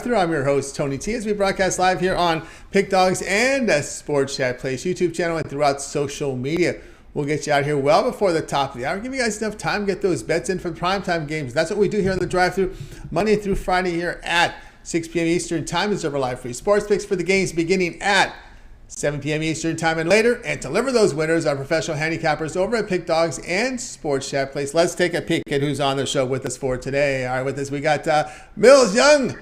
Drive-Thru. I'm your host, Tony T, as we broadcast live here on Pick Dogs and Sports Chat Place YouTube channel and throughout social media. We'll get you out here well before the top of the hour. Give you guys enough time to get those bets in for the primetime games. That's what we do here on the Drive-Thru, Monday through Friday here at 6 p.m. Eastern Time. Is our live free sports picks for the games beginning at 7 p.m. Eastern Time and later, and deliver those winners, our professional handicappers over at Pick Dogs and Sports Chat Place. Let's take a peek at who's on the show with us for today. All right, with us we got Millz Young,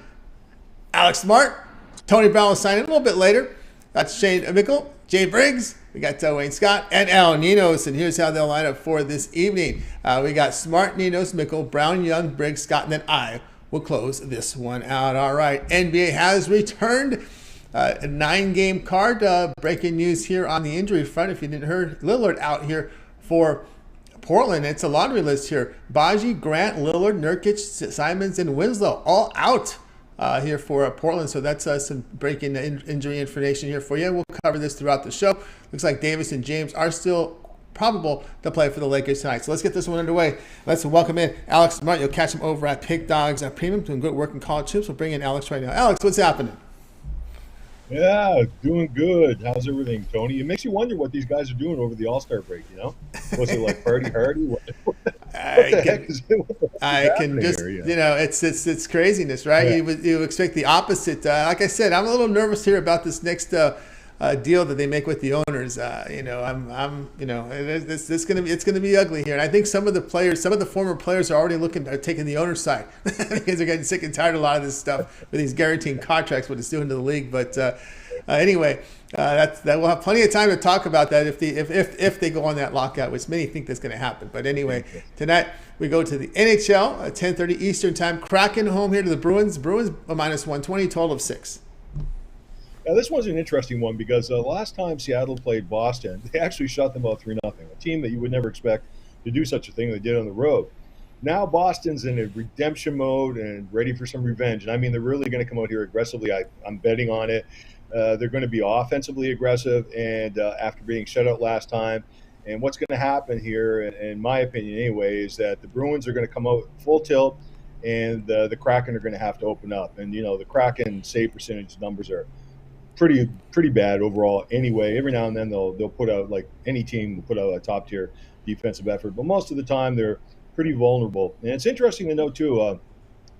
Alex Smart, Tony Brown will sign in a little bit later. That's Shane Mickle, Jay Briggs. We got Wayne Scott and Ninos, and here's how they'll line up for this evening. We got Smart, Ninos, Mickle, Brown, Young, Briggs, Scott, and then I will close this one out. All right, NBA has returned. A 9-game card. Breaking news here on the injury front. If you didn't hear, Lillard out here for Portland. It's a laundry list here. Baji, Grant, Lillard, Nurkic, Simons, and Winslow all out here for Portland. So that's some breaking injury information here for you. We'll cover this throughout the show. Looks like Davis and James are still probable to play for the Lakers tonight. So let's get this one underway. Let's welcome in Alex Smart. You'll catch him over at Pick Dogs Premium, doing good work in college hoops. We'll bring in Alex right now. Alex, what's happening? Yeah, doing good. How's everything, Tony? It makes you wonder what these guys are doing over the All-Star break, you know? Was it like party hardy? What the heck is it? I can just, here, yeah. You know, it's craziness, right? Yeah. You expect the opposite. Like I said, I'm a little nervous here about this next deal that they make with the owners. It's gonna be ugly here, and I think some of the former players are already looking at taking the owner's side because they're getting sick and tired of a lot of this stuff with these guaranteed contracts, what it's doing to the league. But anyway, that we'll have plenty of time to talk about that if they go on that lockout, which many think that's going to happen. But anyway, tonight we go to the NHL at 10:30 Eastern Time. Kraken home here to the Bruins. Bruins a minus 120, total of 6. Now, this one's an interesting one because last time Seattle played Boston, they actually shut them out 3-0. A team that you would never expect to do such a thing they did on the road. Now Boston's in a redemption mode and ready for some revenge. And I mean, they're really going to come out here aggressively. I'm betting on it. They're going to be offensively aggressive, and after being shut out last time. And what's going to happen here, in my opinion anyway, is that the Bruins are going to come out full tilt, and the Kraken are going to have to open up. And, you know, the Kraken save percentage numbers are pretty bad overall anyway. Every now and then they'll put out, like any team will put out a top tier defensive effort, but most of the time they're pretty vulnerable. And it's interesting to note too,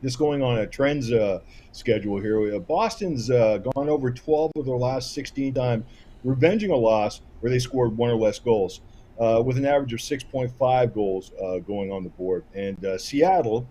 just going on a trends schedule here, Boston's gone over 12 of their last 16 times revenging a loss where they scored 1 or less goals, with an average of 6.5 goals going on the board. And Seattle,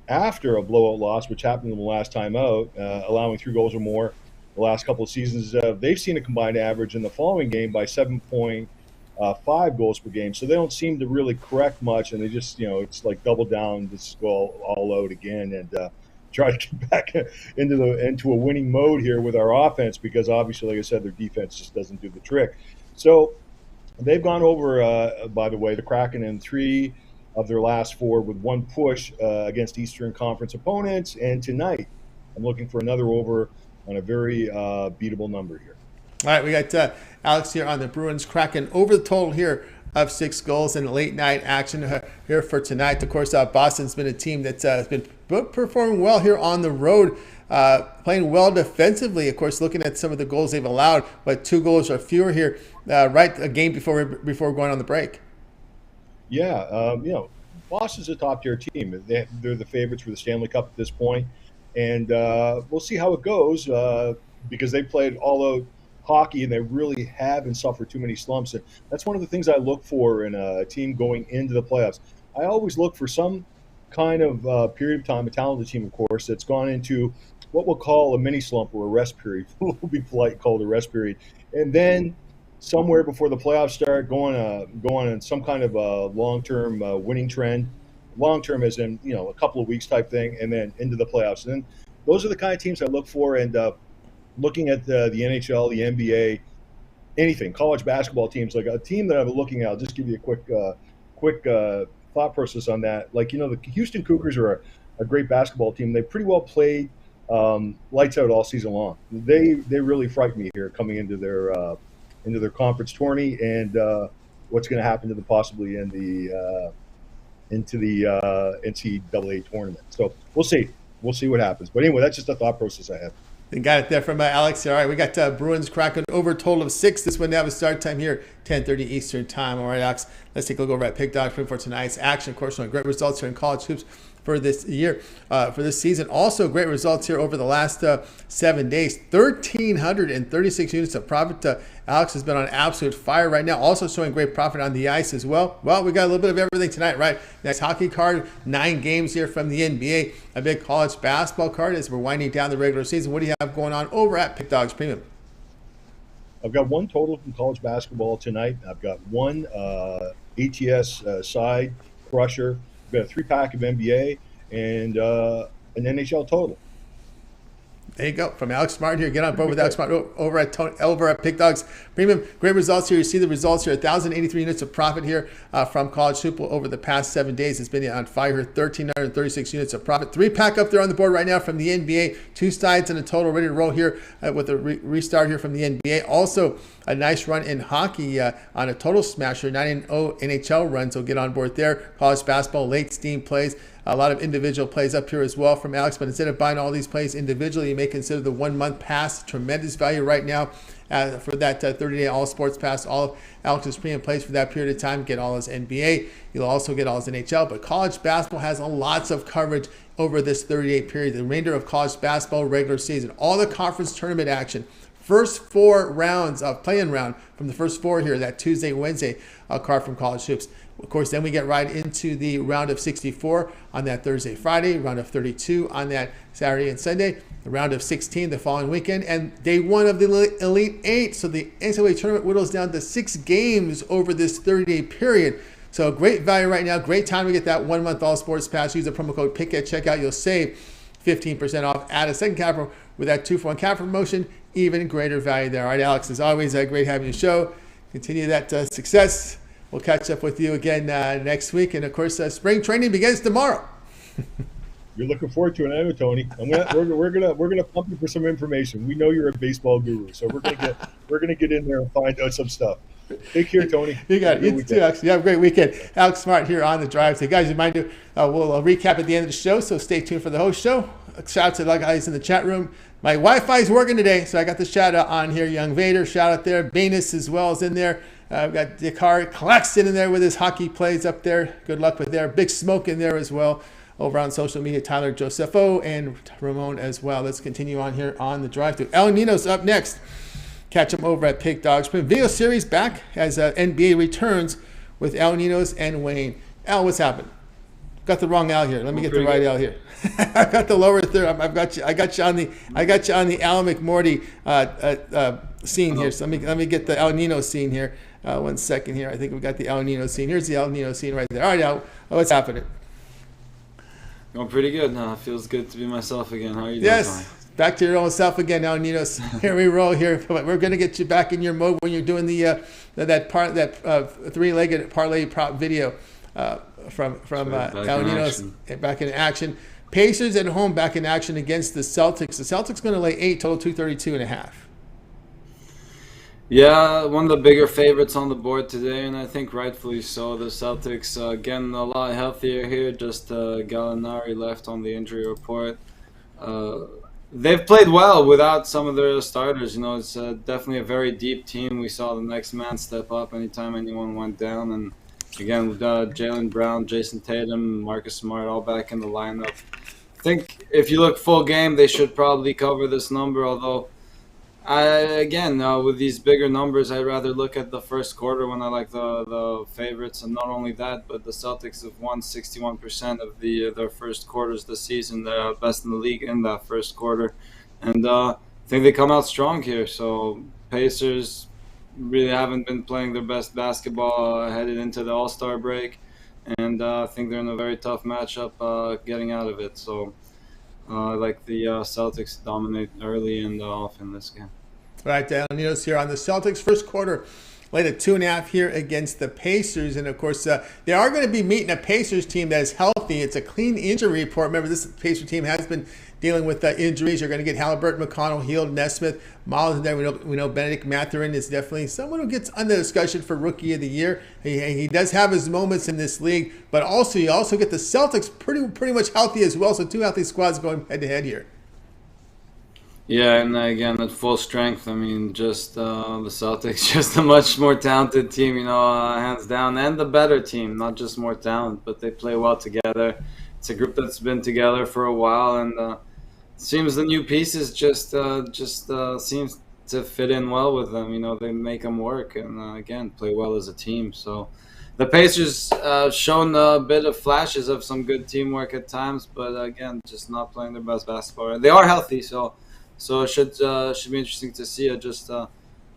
after a blowout loss, which happened to them the last time out, allowing 3 goals or more the last couple of seasons, they've seen a combined average in the following game by 7.5 goals per game. So they don't seem to really correct much, and they just, you know, it's like double down, just go all out again and try to get back into a winning mode here with our offense, because obviously, like I said, their defense just doesn't do the trick. So they've gone over, by the way, the Kraken in 3 of their last 4 with 1 push against Eastern Conference opponents. And tonight, I'm looking for another over on a very beatable number here. All right, we got Alex here on the Bruins Kraken over the total here of 6 goals in late night action here for tonight. Of course, Boston's been a team that's been performing well here on the road, playing well defensively. Of course, looking at some of the goals they've allowed, but 2 goals or fewer here, right a game before going on the break. Yeah, you know, Boston's a top-tier team. They're the favorites for the Stanley Cup at this point. And we'll see how it goes because they played all-out hockey, and they really haven't suffered too many slumps. And that's one of the things I look for in a team going into the playoffs. I always look for some kind of period of time, a talented team, of course, that's gone into what we'll call a mini slump or a rest period. We'll be polite, called a rest period. And then somewhere before the playoffs start, going on some kind of a long-term winning trend. Long-term as in, you know, a couple of weeks type thing, and then into the playoffs. And then those are the kind of teams I look for. And looking at the NHL, the NBA, anything, college basketball teams, like a team that I'm looking at, I'll just give you a quick thought process on that. Like, you know, the Houston Cougars are a great basketball team. They pretty well played lights out all season long. They really frighten me here coming into their conference tourney, and what's going to happen to them possibly into the NCAA tournament. So we'll see. we'll see what happens. But anyway, that's just a thought process I have. They got it there from Alex here. All right, we got Bruins cracking over total of 6. This one now have a start time here, 10:30 Eastern time. All right, Alex, let's take a look over at Pick Dog for tonight's action. Of course, great results here in college hoops for this year, for this season. Also, great results here over the last 7 days. 1,336 units of profit. Alex has been on absolute fire right now. Also showing great profit on the ice as well. Well, we got a little bit of everything tonight, right? Next hockey card, 9 games here from the NBA. A big college basketball card as we're winding down the regular season. What do you have going on over at Pick Dogs Premium? I've got one total from college basketball tonight. I've got one ATS side crusher. I've got a 3-pack of NBA and an NHL total. There you go. From Alex Smart here. Get on board with Alex Smart over at Pick Dogs Premium. Great results here. You see the results here. 1,083 units of profit here from College Hoop over the past 7 days. It's been on fire here. 1,336 units of profit. 3-pack up there on the board right now from the NBA. 2 sides and a total ready to roll here with a restart here from the NBA. Also, a nice run in hockey on a total smasher. 9-0 NHL run, so get on board there. College basketball, late steam plays. A lot of individual plays up here as well from Alex, but instead of buying all these plays individually, you may consider the 1-month pass. Tremendous value right now for that 30-day all sports pass. All of Alex's premium plays for that period of time. Get all his NBA. You'll also get all his NHL, but college basketball has lots of coverage over this 30-day period. The remainder of college basketball regular season, all the conference tournament action. First 4 rounds of play-in round from the first 4 here, that Tuesday, Wednesday card from College Hoops. Of course, then we get right into the round of 64 on that Thursday, Friday, round of 32 on that Saturday and Sunday, the round of 16 the following weekend, and day 1 of the Elite 8. So the NCAA tournament whittles down to 6 games over this 30-day period. So great value right now. Great time to get that 1-month all sports pass. Use the promo code PICK at checkout. You'll save 15% off. Add a second cap with that 2-for-1 cap promotion. Even greater value there. All right, Alex, as always, great having you show. Continue that success. We'll catch up with you again next week. And, of course, spring training begins tomorrow. You're looking forward to it, I know, Tony. We're gonna pump you for some information. We know you're a baseball guru, so we're gonna get in there and find out some stuff. Take care, Tony. You got it. You too, Alex. You have a great weekend. Alex Smart here on the drive. So, guys, remind you, we'll recap at the end of the show. So stay tuned for the host show. Shout out to the guys in the chat room. My Wi-Fi is working today, so I got the shout out on here. Young Vader, shout out there. Banus as well is in there. I've got Dakar Claxton in there with his hockey plays up there. Good luck with there. Big Smoke in there as well. Over on social media, Tyler Josepho and Ramon as well. Let's continue on here on the drive-thru. El Ninos up next. Catch him over at Pick Dogs. Video series back as NBA returns with El Ninos and Wayne. Al, what's happened? Got the wrong Al here. Let me get the right Al here. I got the lower third. I got you on the Al McMorty scene here. So let me get the El Nino scene here. 1 second here. I think we got the El Nino scene. Here's the El Nino scene right there. All right, Al, what's happening? Going pretty good. Feels good to be myself again. How are you doing? Yes, back to your own self again, El Ninos. Here we roll here. We're going to get you back in your mode when you're doing that 3-legged parlay prop video from El Ninos back in action. Pacers at home back in action against the Celtics. The Celtics going to lay 8, total 232.5. Yeah, one of the bigger favorites on the board today, and I think rightfully so. The Celtics getting a lot healthier here. Just Gallinari left on the injury report. They've played well without some of their starters. You know, it's definitely a very deep team. We saw the next man step up anytime anyone went down. And again, with Jaylen Brown, Jason Tatum, Marcus Smart all back in the lineup. I think if you look full game, they should probably cover this number, although with these bigger numbers, I'd rather look at the first quarter when I like the favorites. And not only that, but the Celtics have won 61% of their first quarters this season. They're best in the league in that first quarter. And I think they come out strong here. So Pacers really haven't been playing their best basketball headed into the All-Star break. And I think they're in a very tough matchup getting out of it. So I like the Celtics to dominate early and often this game. Right, Dan Ninos here on the Celtics. First quarter laid a 2.5 here against the Pacers. And of course, they are going to be meeting a Pacers team that is healthy. It's a clean injury report. Remember, this Pacers team has been dealing with injuries. You're going to get Halliburton, McConnell, Hield, Nesmith, Miles, and then we know Benedict Mathurin is definitely someone who gets under discussion for Rookie of the Year. He does have his moments in this league, but also you also get the Celtics pretty much healthy as well. So two healthy squads going head to head here. Yeah, and again, at full strength, I mean, just the Celtics, just a much more talented team, hands down, and the better team, not just more talent, but they play well together. It's a group that's been together for a while, and seems the new pieces just seems to fit in well with them. They make them work, and again, play well as a team. So the Pacers shown a bit of flashes of some good teamwork at times, but again, just not playing their best basketball. They are healthy, so it should be interesting to see. I just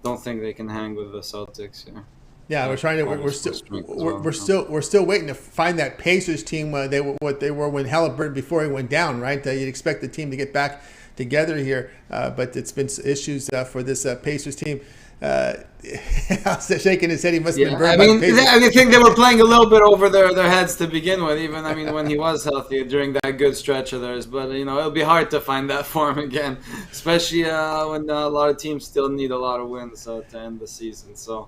don't think they can hang with the Celtics here. Yeah, we're trying to. We're still waiting to find that Pacers team. What they were when Halliburton before he went down, right? You'd expect the team to get back together here, but it's been issues for this Pacers team. Shaking his head, he must have been burned by the Pacers. I think they were playing a little bit over their heads to begin with. Even when he was healthy during that good stretch of theirs, but it'll be hard to find that form again, especially when a lot of teams still need a lot of wins to end the season. So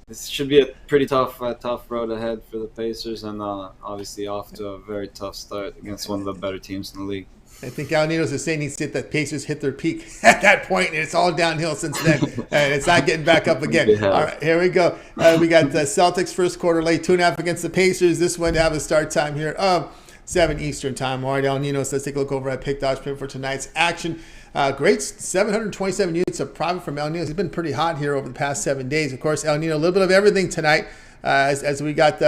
this should be a pretty tough road ahead for the Pacers, and obviously off to a very tough start against one of the better teams in the league. I think Ninos is saying that Pacers hit their peak at that point, and it's all downhill since then, and it's not getting back up again. All right, here we go. We got the Celtics first quarter late 2.5 against the Pacers. This one to have a start time here of 7 Eastern time. All right, Ninos, let's take a look over at Pick Dodge Pin for tonight's action. Great 727 units of profit from El Nino. He's been pretty hot here over the past 7 days. Of course, El Nino, a little bit of everything tonight as we got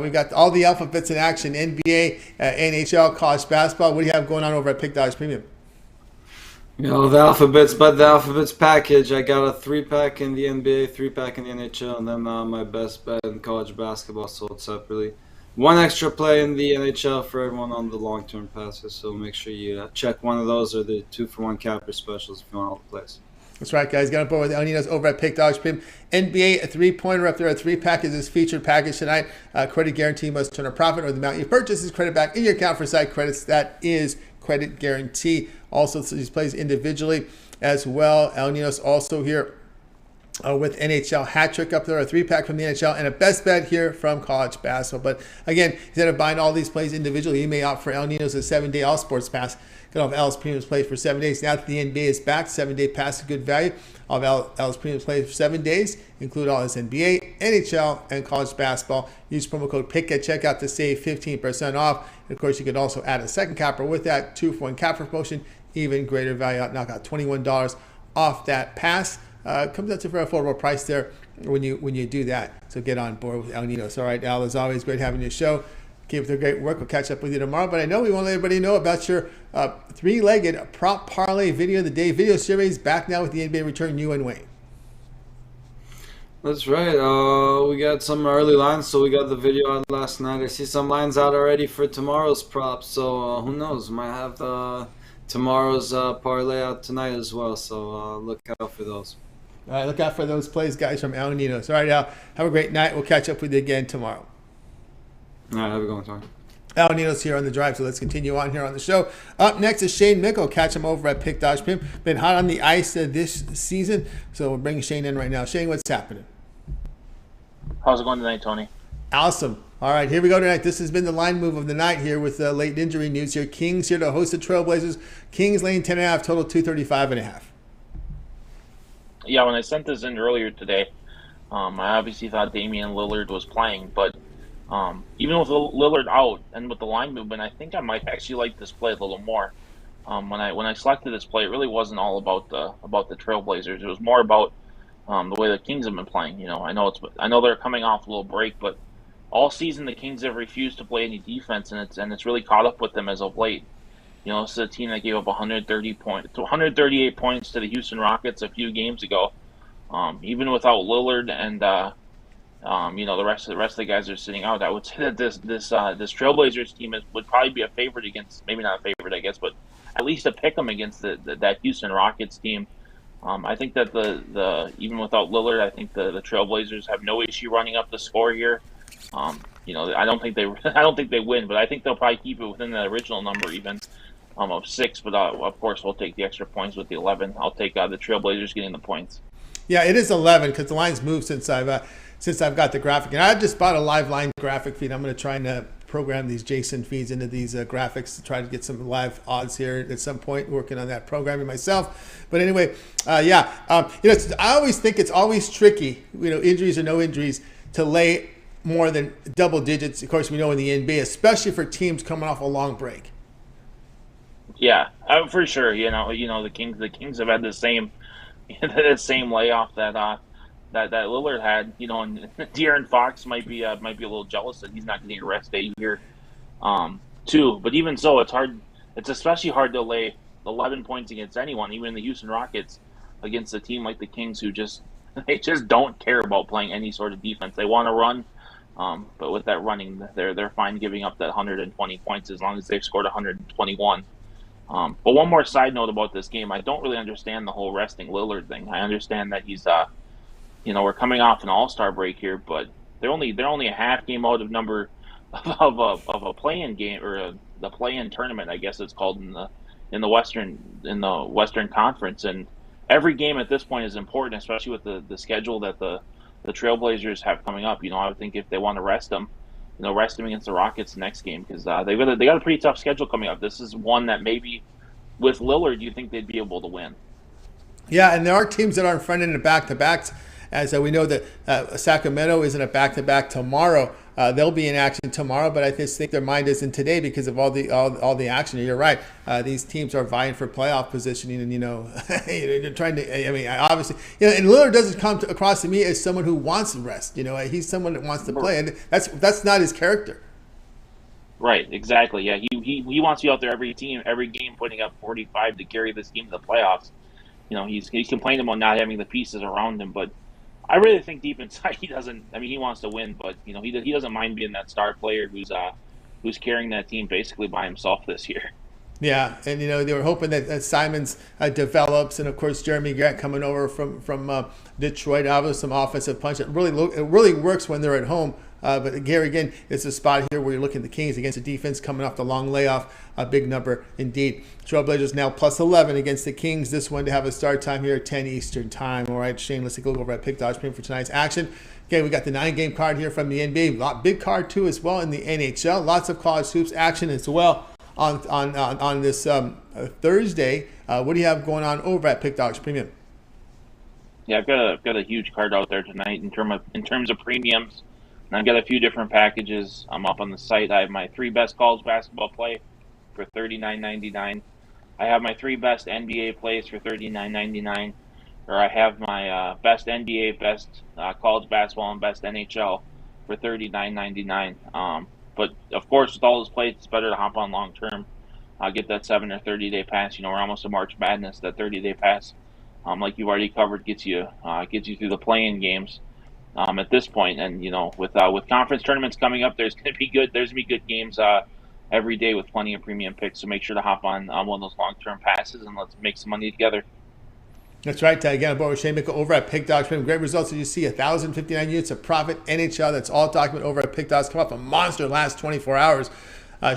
we got all the alphabets in action: NBA, NHL, college basketball. What do you have going on over at Pick Dodge Premium? The alphabets package. I got a 3-pack in the NBA, 3-pack in the NHL, and then my best bet in college basketball sold separately. 1 extra play in the NHL for everyone on the long-term passes, so make sure you check one of those or the 2-for-1 capper specials if you want all the plays. That's right, guys. Got up over the El Ninos over at Pick Dodge Pim. NBA, a 3-pointer up there. A 3-pack is his featured package tonight. Credit guarantee must turn a profit, or the amount you purchase is credit back in your account for side credits. That is credit guarantee. Also, these plays individually as well. El Ninos also here with NHL hat trick up there, a 3-pack from the NHL, and a best bet here from college basketball. But again, instead of buying all these plays individually, you may opt for El Ninos a 7-day all sports pass. Get all of L's Premium's plays for 7 days. Now that the NBA is back, 7-day pass is good value. All of L's Premium's plays for 7 days include all his NBA, NHL, and college basketball. Use promo code PICK at checkout to save 15% off. And of course, you can also add a second capper with that 2-for-1 capper promotion. Even greater value. Knock out $21 off that pass. Comes out to a very affordable price there when you do that. So get on board with El Ninos. All right, Al, as always, great having your show. Keep up the great work. We'll catch up with you tomorrow. But I know we want to let everybody know about your 3-legged prop parlay video of the day. Video series back now with the NBA return, you and Wayne. That's right. We got some early lines, so we got the video out last night. I see some lines out already for tomorrow's props. So who knows? Might have tomorrow's parlay out tonight as well. So look out for those. All right, look out for those plays, guys, from El Ninos. All right, Al, have a great night. We'll catch up with you again tomorrow. All right, have a good one. Al Ninos here on the drive, so let's continue on here on the show. Up next is Shane Mickle. Catch him over at Pick Dodge Pim. Been hot on the ice this season, so we'll bring Shane in right now. Shane, what's happening? How's it going tonight, Tony? Awesome. All right, here we go tonight. This has been the line move of the night here with late injury news here. Kings here to host the Trailblazers. Kings laying 10.5, total 235.5. Yeah, when I sent this in earlier today, I obviously thought Damian Lillard was playing, but even with Lillard out and with the line movement, I think I might actually like this play a little more. When I selected this play, it really wasn't all about the Trailblazers. It was more about the way the Kings have been playing. You know, I know they're coming off a little break, but all season the Kings have refused to play any defense, and it's really caught up with them as of late. You know, this is a team that gave up 138 points to the Houston Rockets a few games ago. Even without Lillard and the rest of the guys are sitting out, I would say that this Trailblazers team would probably be a favorite against, maybe not a favorite, I guess, but at least a pick 'em against that Houston Rockets team. I think that the even without Lillard, I think the Trailblazers have no issue running up the score here. I don't think they win, but I think they'll probably keep it within that original number even of 6. But of course, we'll take the extra points with the 11. I'll take the Trailblazers getting the points. Yeah, it is 11 because the line's moved since I've got the graphic, and I've just bought a live line graphic feed. I'm going to try and program these JSON feeds into these graphics to try to get some live odds here at some point. Working on that programming myself, but anyway, I always think it's always tricky, injuries or no injuries, to lay more than double digits. Of course, we know in the NBA, especially for teams coming off a long break. Yeah, for sure. The Kings have had the same layoff that Lillard had. And De'Aaron Fox might be a little jealous that he's not getting a rest day here, too. But even so, it's hard. It's especially hard to lay 11 points against anyone, even the Houston Rockets, against a team like the Kings who just don't care about playing any sort of defense. They want to run. But with that running, they're fine giving up that 120 points as long as they've scored 121. But one more side note about this game, I don't really understand the whole resting Lillard thing. I understand that he's, we're coming off an All-Star break here, but they're only a half game out of a play-in game, or the play-in tournament, I guess it's called in the Western Conference, and every game at this point is important, especially with the schedule that the Trailblazers have coming up. I would think if they want to rest them against the Rockets next game, because they got a pretty tough schedule coming up. This is one that maybe with Lillard you think they'd be able to win. Yeah, and there are teams that are in front end of back-to-backs. As we know that Sacramento is in a back-to-back tomorrow. They'll be in action tomorrow, but I just think their mind isn't today because of all the action. You're right. These teams are vying for playoff positioning, and you're trying to. I mean, obviously, and Lillard doesn't come across to me as someone who wants to rest. He's someone that wants to play, and that's not his character. Right. Exactly. Yeah. He wants to be out there every game, putting up 45 to carry this team to the playoffs. He's complaining about not having the pieces around him, but I really think deep inside he doesn't. I mean, he wants to win, but he doesn't mind being that star player who's carrying that team basically by himself this year. Yeah, and they were hoping that Simons develops, and of course Jeremy Grant coming over from Detroit, obviously some offensive punch. It really works when they're at home. But Gary, again, it's a spot here where you're looking at the Kings against the defense coming off the long layoff. A big number indeed. Trailblazers now plus 11 against the Kings. This one to have a start time here at 10 Eastern time. All right, Shane, let's take a look over at Pick Dodge Premium for tonight's action. Okay, we got the 9-game card here from the NBA. Big card too as well in the NHL. Lots of college hoops action as well on this Thursday. What do you have going on over at Pick Dodge Premium? Yeah, I've got a huge card out there tonight in terms of premiums. And I've got a few different packages. I'm up on the site. I have my 3 best college basketball play for $39.99. I have my 3 best NBA plays for $39.99. Or I have my best NBA, best college basketball, and best NHL for $39.99. But of course, with all those plays, it's better to hop on long term. Get that 7 or 30-day pass. We're almost to March Madness. That 30-day pass, like you've already covered, gets you through the play-in games. At this point, and with conference tournaments coming up, there's gonna be good games every day with plenty of premium picks. So make sure to hop on one of those long-term passes and let's make some money together. That's right. Again, I'm with Shane Mickle over at Pick Dogs. Great results as you see, 1,059 units of profit. NHL, that's all documented over at Pick Dogs. Come off a monster last 24 hours.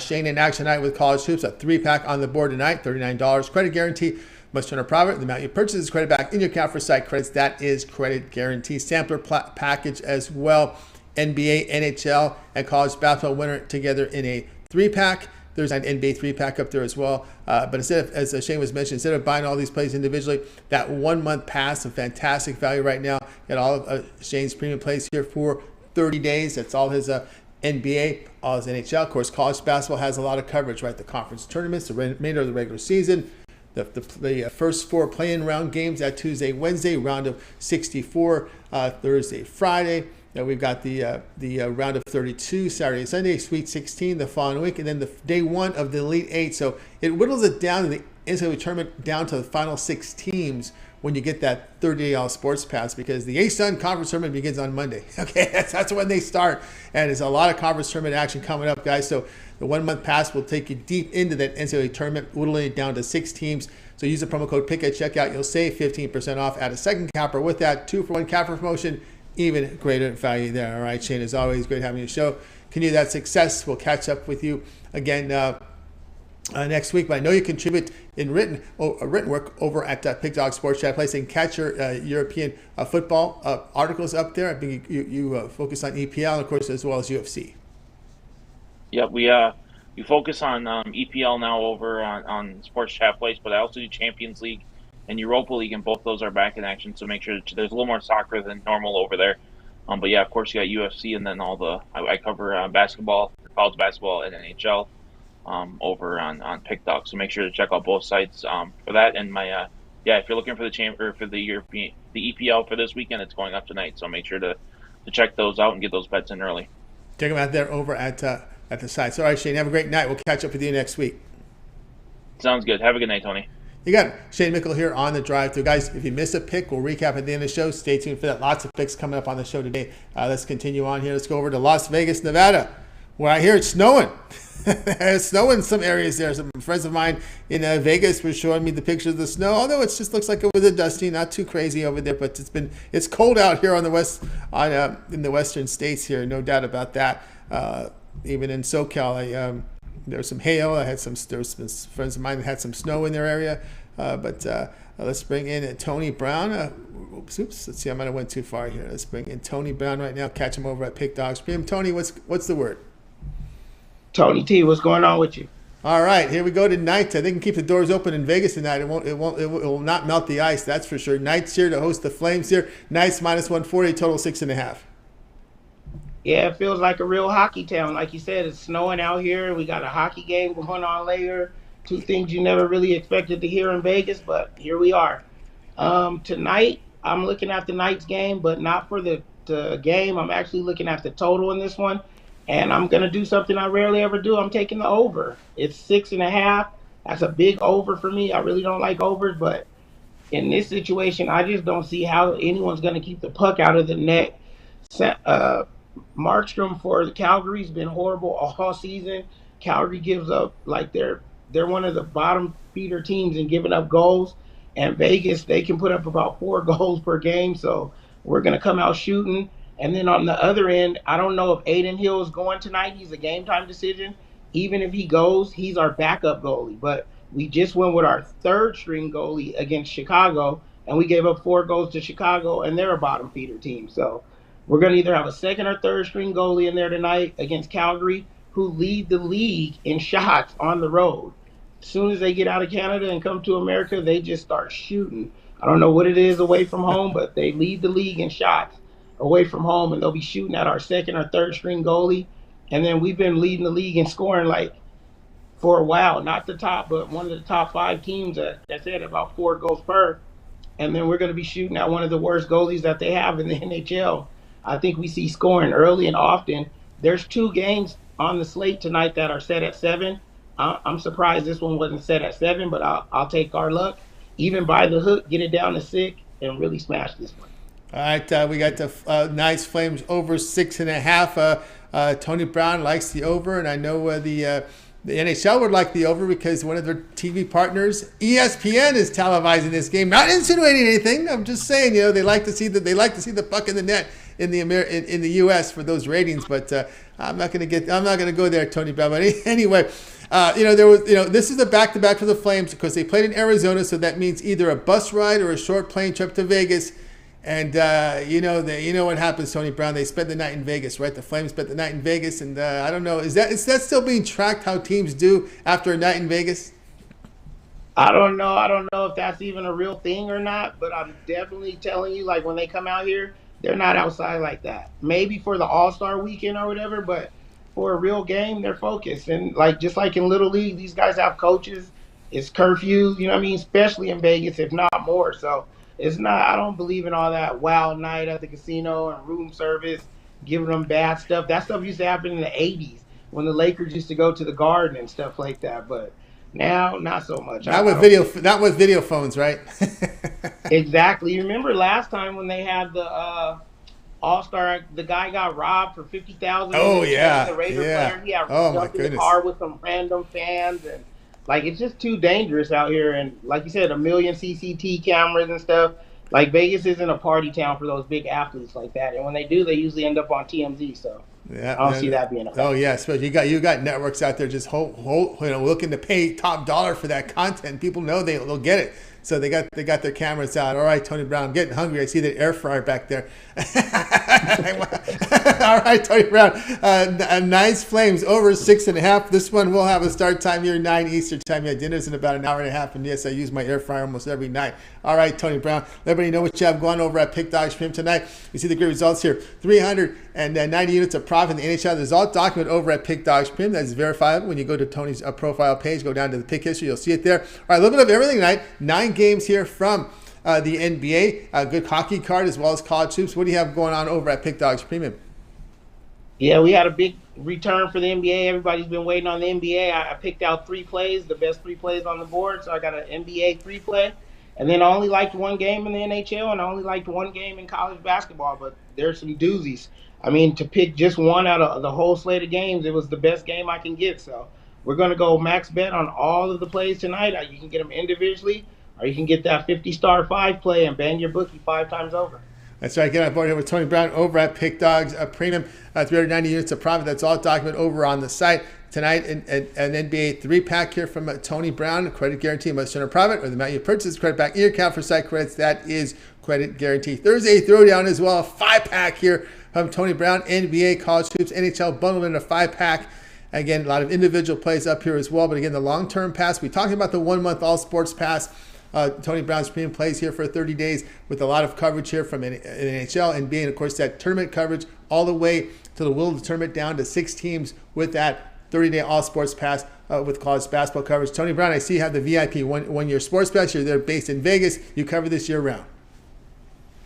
Shane in action tonight with college hoops. A 3-pack on the board tonight, $39. Credit guarantee. Must turn a profit. The amount you purchase is credit back in your account for site credits. That is credit guarantee. Sampler package as well. NBA, NHL, and college basketball winner together in a 3-pack. There's an NBA 3-pack up there as well. But instead of, as Shane was mentioning, instead of buying all these plays individually, that 1-month pass, a fantastic value right now. Got all of Shane's premium plays here for 30 days. That's all his NBA, all his NHL. Of course, college basketball has a lot of coverage, right? The conference tournaments, the remainder of the regular season. The first 4 play-in round games that Tuesday, Wednesday, round of 64, Thursday, Friday. We've got the round of 32, Saturday, Sunday, Sweet 16 the following week, and then the day 1 of the Elite 8. So it whittles it down to NCAA tournament down to the final 6 teams when you get that 30-day sports pass, because the ASUN conference tournament begins on Monday. Okay, that's when they start, and there's a lot of conference tournament action coming up, guys. So the 1-month pass will take you deep into that NCAA tournament, whittling it down to 6 teams. So use the promo code PICK at checkout. You'll save 15% off. Add a second capper with that 2-for-1 capper promotion. Even greater value there. All right, Shane, as always, great having you on the show. Continue that success. We'll catch up with you again next week. But I know you contribute in written work over at Pick Dog Sports Chat Place, and catch your European football articles up there. I think you focus on EPL, of course, as well as UFC. Yeah, we focus on EPL now over on Sports Chat Place, but I also do Champions League and Europa League, and both those are back in action. So make sure there's a little more soccer than normal over there. But yeah, of course you got UFC, and then I cover basketball, college basketball, and NHL over on Pick Dog. So make sure to check out both sites for that. And if you're looking for the European EPL for this weekend, it's going up tonight. So make sure to check those out and get those bets in early. Check them out there over at the site. All right, Shane, have a great night. We'll catch up with you next week. Sounds good. Have a good night, Tony. You got Shane Mickle here on the drive through. Guys, if you missed a pick, we'll recap at the end of the show. Stay tuned for that. Lots of picks coming up on the show today. Let's continue on here. Let's go over to Las Vegas, Nevada, where I hear it's snowing. It's snowing in some areas there. Some friends of mine in Vegas were showing me the pictures of the snow, although it just looks like it was a dusty, not too crazy over there. But it's cold out here on the west, in the western states here, no doubt about that. Even in SoCal, there was some hail. There was some friends of mine that had some snow in their area. But let's bring in Tony Brown. Oops, let's see, I might have went too far here. Let's bring in Tony Brown right now. Catch him over at Pick Dogs. Tony, what's the word? Tony T, what's going on with you? All right, here we go tonight. I think we can keep the doors open in Vegas tonight. It will not melt the ice, that's for sure. Knights here to host the Flames here. Knights minus 140, total 6.5. Yeah, it feels like a real hockey town. Like you said, it's snowing out here. We got a hockey game going on later. 2 things you never really expected to hear in Vegas, but here we are. Tonight, I'm looking at the Knights game, but not for the game. I'm actually looking at the total in this one, and I'm going to do something I rarely ever do. I'm taking the over. It's 6.5. That's a big over for me. I really don't like overs, but in this situation, I just don't see how anyone's going to keep the puck out of the net. Markstrom for the Calgary's been horrible all season. Calgary gives up, like they're one of the bottom feeder teams in giving up goals. And Vegas, they can put up about 4 goals per game. So we're going to come out shooting. And then on the other end, I don't know if Aiden Hill is going tonight. He's a game time decision. Even if he goes, he's our backup goalie. But we just went with our 3rd string goalie against Chicago, and we gave up 4 goals to Chicago, and they're a bottom feeder team. So we're going to either have a 2nd or 3rd string goalie in there tonight against Calgary, who lead the league in shots on the road. As soon as they get out of Canada and come to America, they just start shooting. I don't know what it is away from home, but they lead the league in shots away from home, and they'll be shooting at our 2nd or 3rd string goalie. And then we've been leading the league in scoring like for a while, not the top, but one of the top 5 teams that's at about 4 goals per. And then we're going to be shooting at one of the worst goalies that they have in the NHL. I think we see scoring early and often. There's 2 games on the slate tonight that are set at 7. I'm surprised this one wasn't set at 7, but I'll take our luck. Even by the hook, get it down to 6, and really smash this one. All right, we got the Knights Flames over 6.5. Tony Brown likes the over, and I know the NHL would like the over because one of their TV partners, ESPN, is televising this game. Not insinuating anything. I'm just saying, they like to see the puck in the net in the U.S. for those ratings. But I'm not going to go there, Tony Brown. But anyway. This is a back-to-back for the Flames because they played in Arizona, so that means either a bus ride or a short plane trip to Vegas. And you know what happens, Tony Brown. They spent the night in Vegas, right? The Flames spent the night in Vegas, and I don't know, is that still being tracked how teams do after a night in Vegas? I don't know if that's even a real thing or not, but I'm definitely telling you, like when they come out here, they're not outside like that. Maybe for the All-Star weekend or whatever, but for a real game, they're focused. And just like in Little League, these guys have coaches. It's curfew, especially in Vegas, if not more. So it's not, I don't believe in all that wild night at the casino and room service, giving them bad stuff. That stuff used to happen in the 80s when the Lakers used to go to the Garden and stuff like that. But Now, not so much. Not with video phones, right? Exactly. You remember last time when they had the All-Star, the guy got robbed for 50,000 in Oh his chain, the yeah, Raider yeah. player. He had Oh my jumped in the goodness. car with some random fans, and like it's just too dangerous out here. And like you said, a million CCT cameras and stuff. Like Vegas isn't a party town for those big athletes like that. And when they do, they usually end up on TMZ. So Yeah, I don't see that being a oh factor. yeah, especially you got networks out there just looking to pay top dollar for that content. People know they'll get it, so they got their cameras out. All right, Tony Brown, I'm getting hungry. I see that air fryer back there. All right, Tony Brown, nice Flames over 6.5. This one will have a start time here 9 Eastern time. Yeah, dinner's in about an hour and a half, and yes, I use my air fryer almost every night. All right, Tony Brown, let everybody know what you have going over at Pick Dogs Stream tonight. You see the great results here: 390 units of profit in the NHL. There's all document over at Pick Dogs Stream. That's verifiable. When you go to Tony's profile page, go down to the pick history, you'll see it there. All right, a little bit of everything tonight. 9 games here from the NBA. A good hockey card as well as college hoops. What do you have going on over at Pick Dogs Premium? Yeah, we had a big return for the NBA. Everybody's been waiting on the NBA. I picked out 3 plays, the best 3 plays on the board. So I got an NBA 3 play. And then I only liked 1 game in the NHL, and I only liked 1 game in college basketball. But there's some doozies. I mean, to pick just one out of the whole slate of games, it was the best game I can get. So we're going to go max bet on all of the plays tonight. You can get them individually, or you can get that 50-star 5 play and bang your bookie 5 times over. That's right. Get on board here with Tony Brown over at Pick Dogs Premium. 390 units of profit. That's all document over on the site. Tonight, an NBA 3-pack here from Tony Brown. Credit guarantee must turn a profit, or the amount you purchase credit back in your account for site credits. That is credit guarantee. Thursday throwdown as well. A 5-pack here from Tony Brown. NBA, college hoops, NHL bundled in a 5-pack. Again, a lot of individual plays up here as well. But again, the long-term pass. We talked about the 1-month all sports pass. Tony Brown's premium plays here for 30 days with a lot of coverage here from NHL, NBA, and of course that tournament coverage all the way to the Will of the Tournament down to 6 teams with that 30-day all sports pass with college basketball coverage. Tony Brown, I see you have the VIP one-year sports pass. You're there based in Vegas. You cover this year round.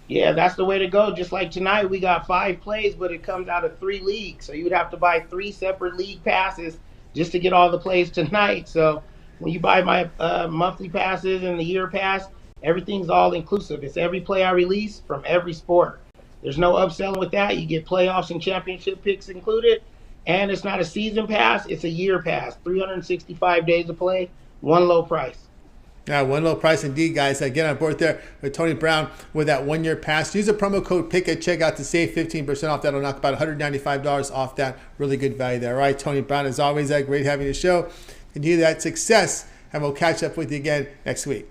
Yeah, that's the way to go. Just like tonight, we got 5 plays, but it comes out of 3 leagues. So you would have to buy 3 separate league passes just to get all the plays tonight. So when you buy my monthly passes and the year pass, everything's all inclusive. It's every play I release from every sport. There's no upselling with that. You get playoffs and championship picks included. And it's not a season pass. It's a year pass. 365 days of play, 1 low price. Yeah, 1 low price indeed, guys. Get on board there with Tony Brown with that 1-year pass. Use the promo code PICK at checkout to save 15% off. That'll knock about $195 off that. Really good value there. All right, Tony Brown, as always, great having the show. Continue that success, and we'll catch up with you again next week.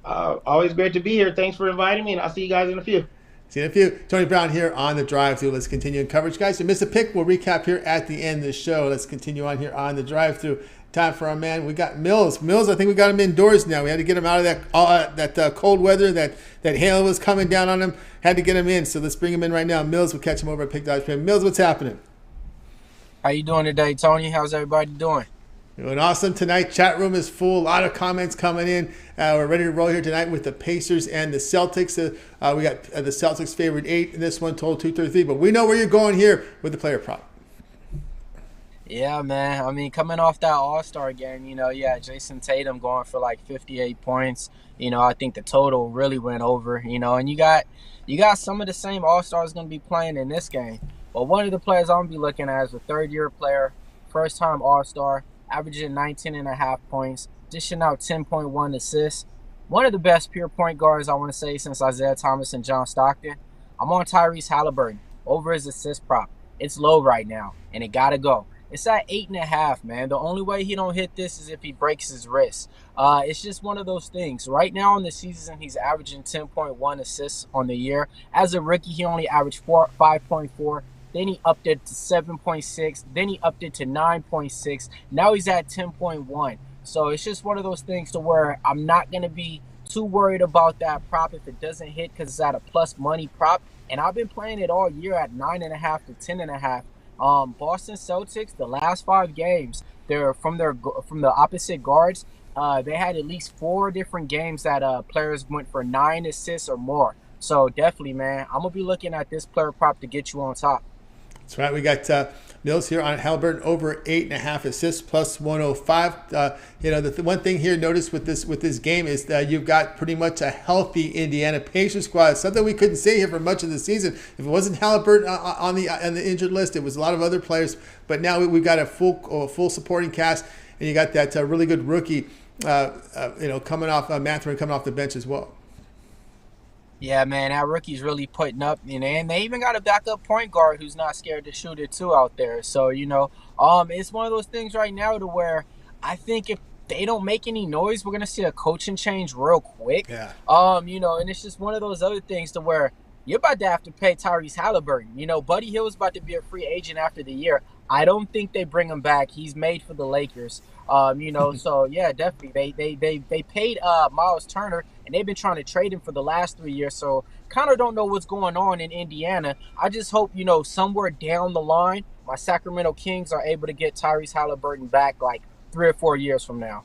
Always great to be here. Thanks for inviting me, and I'll see you guys in a few. See you in a few. Tony Brown here on the drive-thru. Let's continue in coverage, guys. If you missed a pick, we'll recap here at the end of the show. Let's continue on here on the drive-thru. Time for our man. We got Millz. Millz, I think we got him indoors now. We had to get him out of that cold weather. That hail was coming down on him. Had to get him in. So let's bring him in right now. Millz, we'll catch him over at Pick Dogs. Millz, what's happening? How you doing today, Tony? How's everybody doing? Doing awesome tonight. Chat room is full. A lot of comments coming in. We're ready to roll here tonight with the Pacers and the Celtics. We got the Celtics favored 8 in this one, total 233. But we know where you're going here with the player prop. Yeah, man. I mean, coming off that All-Star game, Jason Tatum going for like 58 points. I think the total really went over, and you got some of the same All-Stars going to be playing in this game. But one of the players I'm going to be looking at is a third-year player, first-time All-Star, averaging 19.5 points, dishing out 10.1 assists. One of the best pure point guards, I want to say, since Isaiah Thomas and John Stockton. I'm on Tyrese Halliburton over his assist prop. It's low right now, and it got to go. It's at 8.5, man. The only way he don't hit this is if he breaks his wrist. It's just one of those things. Right now in the season, he's averaging 10.1 assists on the year. As a rookie, he only averaged 5.4. Then he upped it to 7.6. Then he upped it to 9.6. Now he's at 10.1. So it's just one of those things to where I'm not going to be too worried about that prop if it doesn't hit because it's at a plus money prop. And I've been playing it all year at 9.5 to 10.5. Boston Celtics, the last 5 games, they're from the opposite guards. They had at least 4 different games that players went for 9 assists or more. So definitely, man, I'm gonna be looking at this player prop to get you on top. That's right. We got Millz here on Halliburton over 8.5 assists plus 105. The one thing here, notice with this game is that you've got pretty much a healthy Indiana Pacers squad. Something we couldn't say here for much of the season. If it wasn't Halliburton on the injured list, it was a lot of other players. But now we've got a full supporting cast, and you got that really good rookie, coming off Mathurin coming off the bench as well. Yeah, man, that rookie's really putting up, and they even got a backup point guard who's not scared to shoot it too out there. So, it's one of those things right now to where I think if they don't make any noise, we're gonna see a coaching change real quick. Yeah. And it's just one of those other things to where you're about to have to pay Tyrese Halliburton. Buddy Hield's about to be a free agent after the year. I don't think they bring him back. He's made for the Lakers. So yeah, definitely. They paid Miles Turner, and they've been trying to trade him for the last 3 years. So kind of don't know what's going on in Indiana. I just hope, somewhere down the line, my Sacramento Kings are able to get Tyrese Halliburton back like 3 or 4 years from now.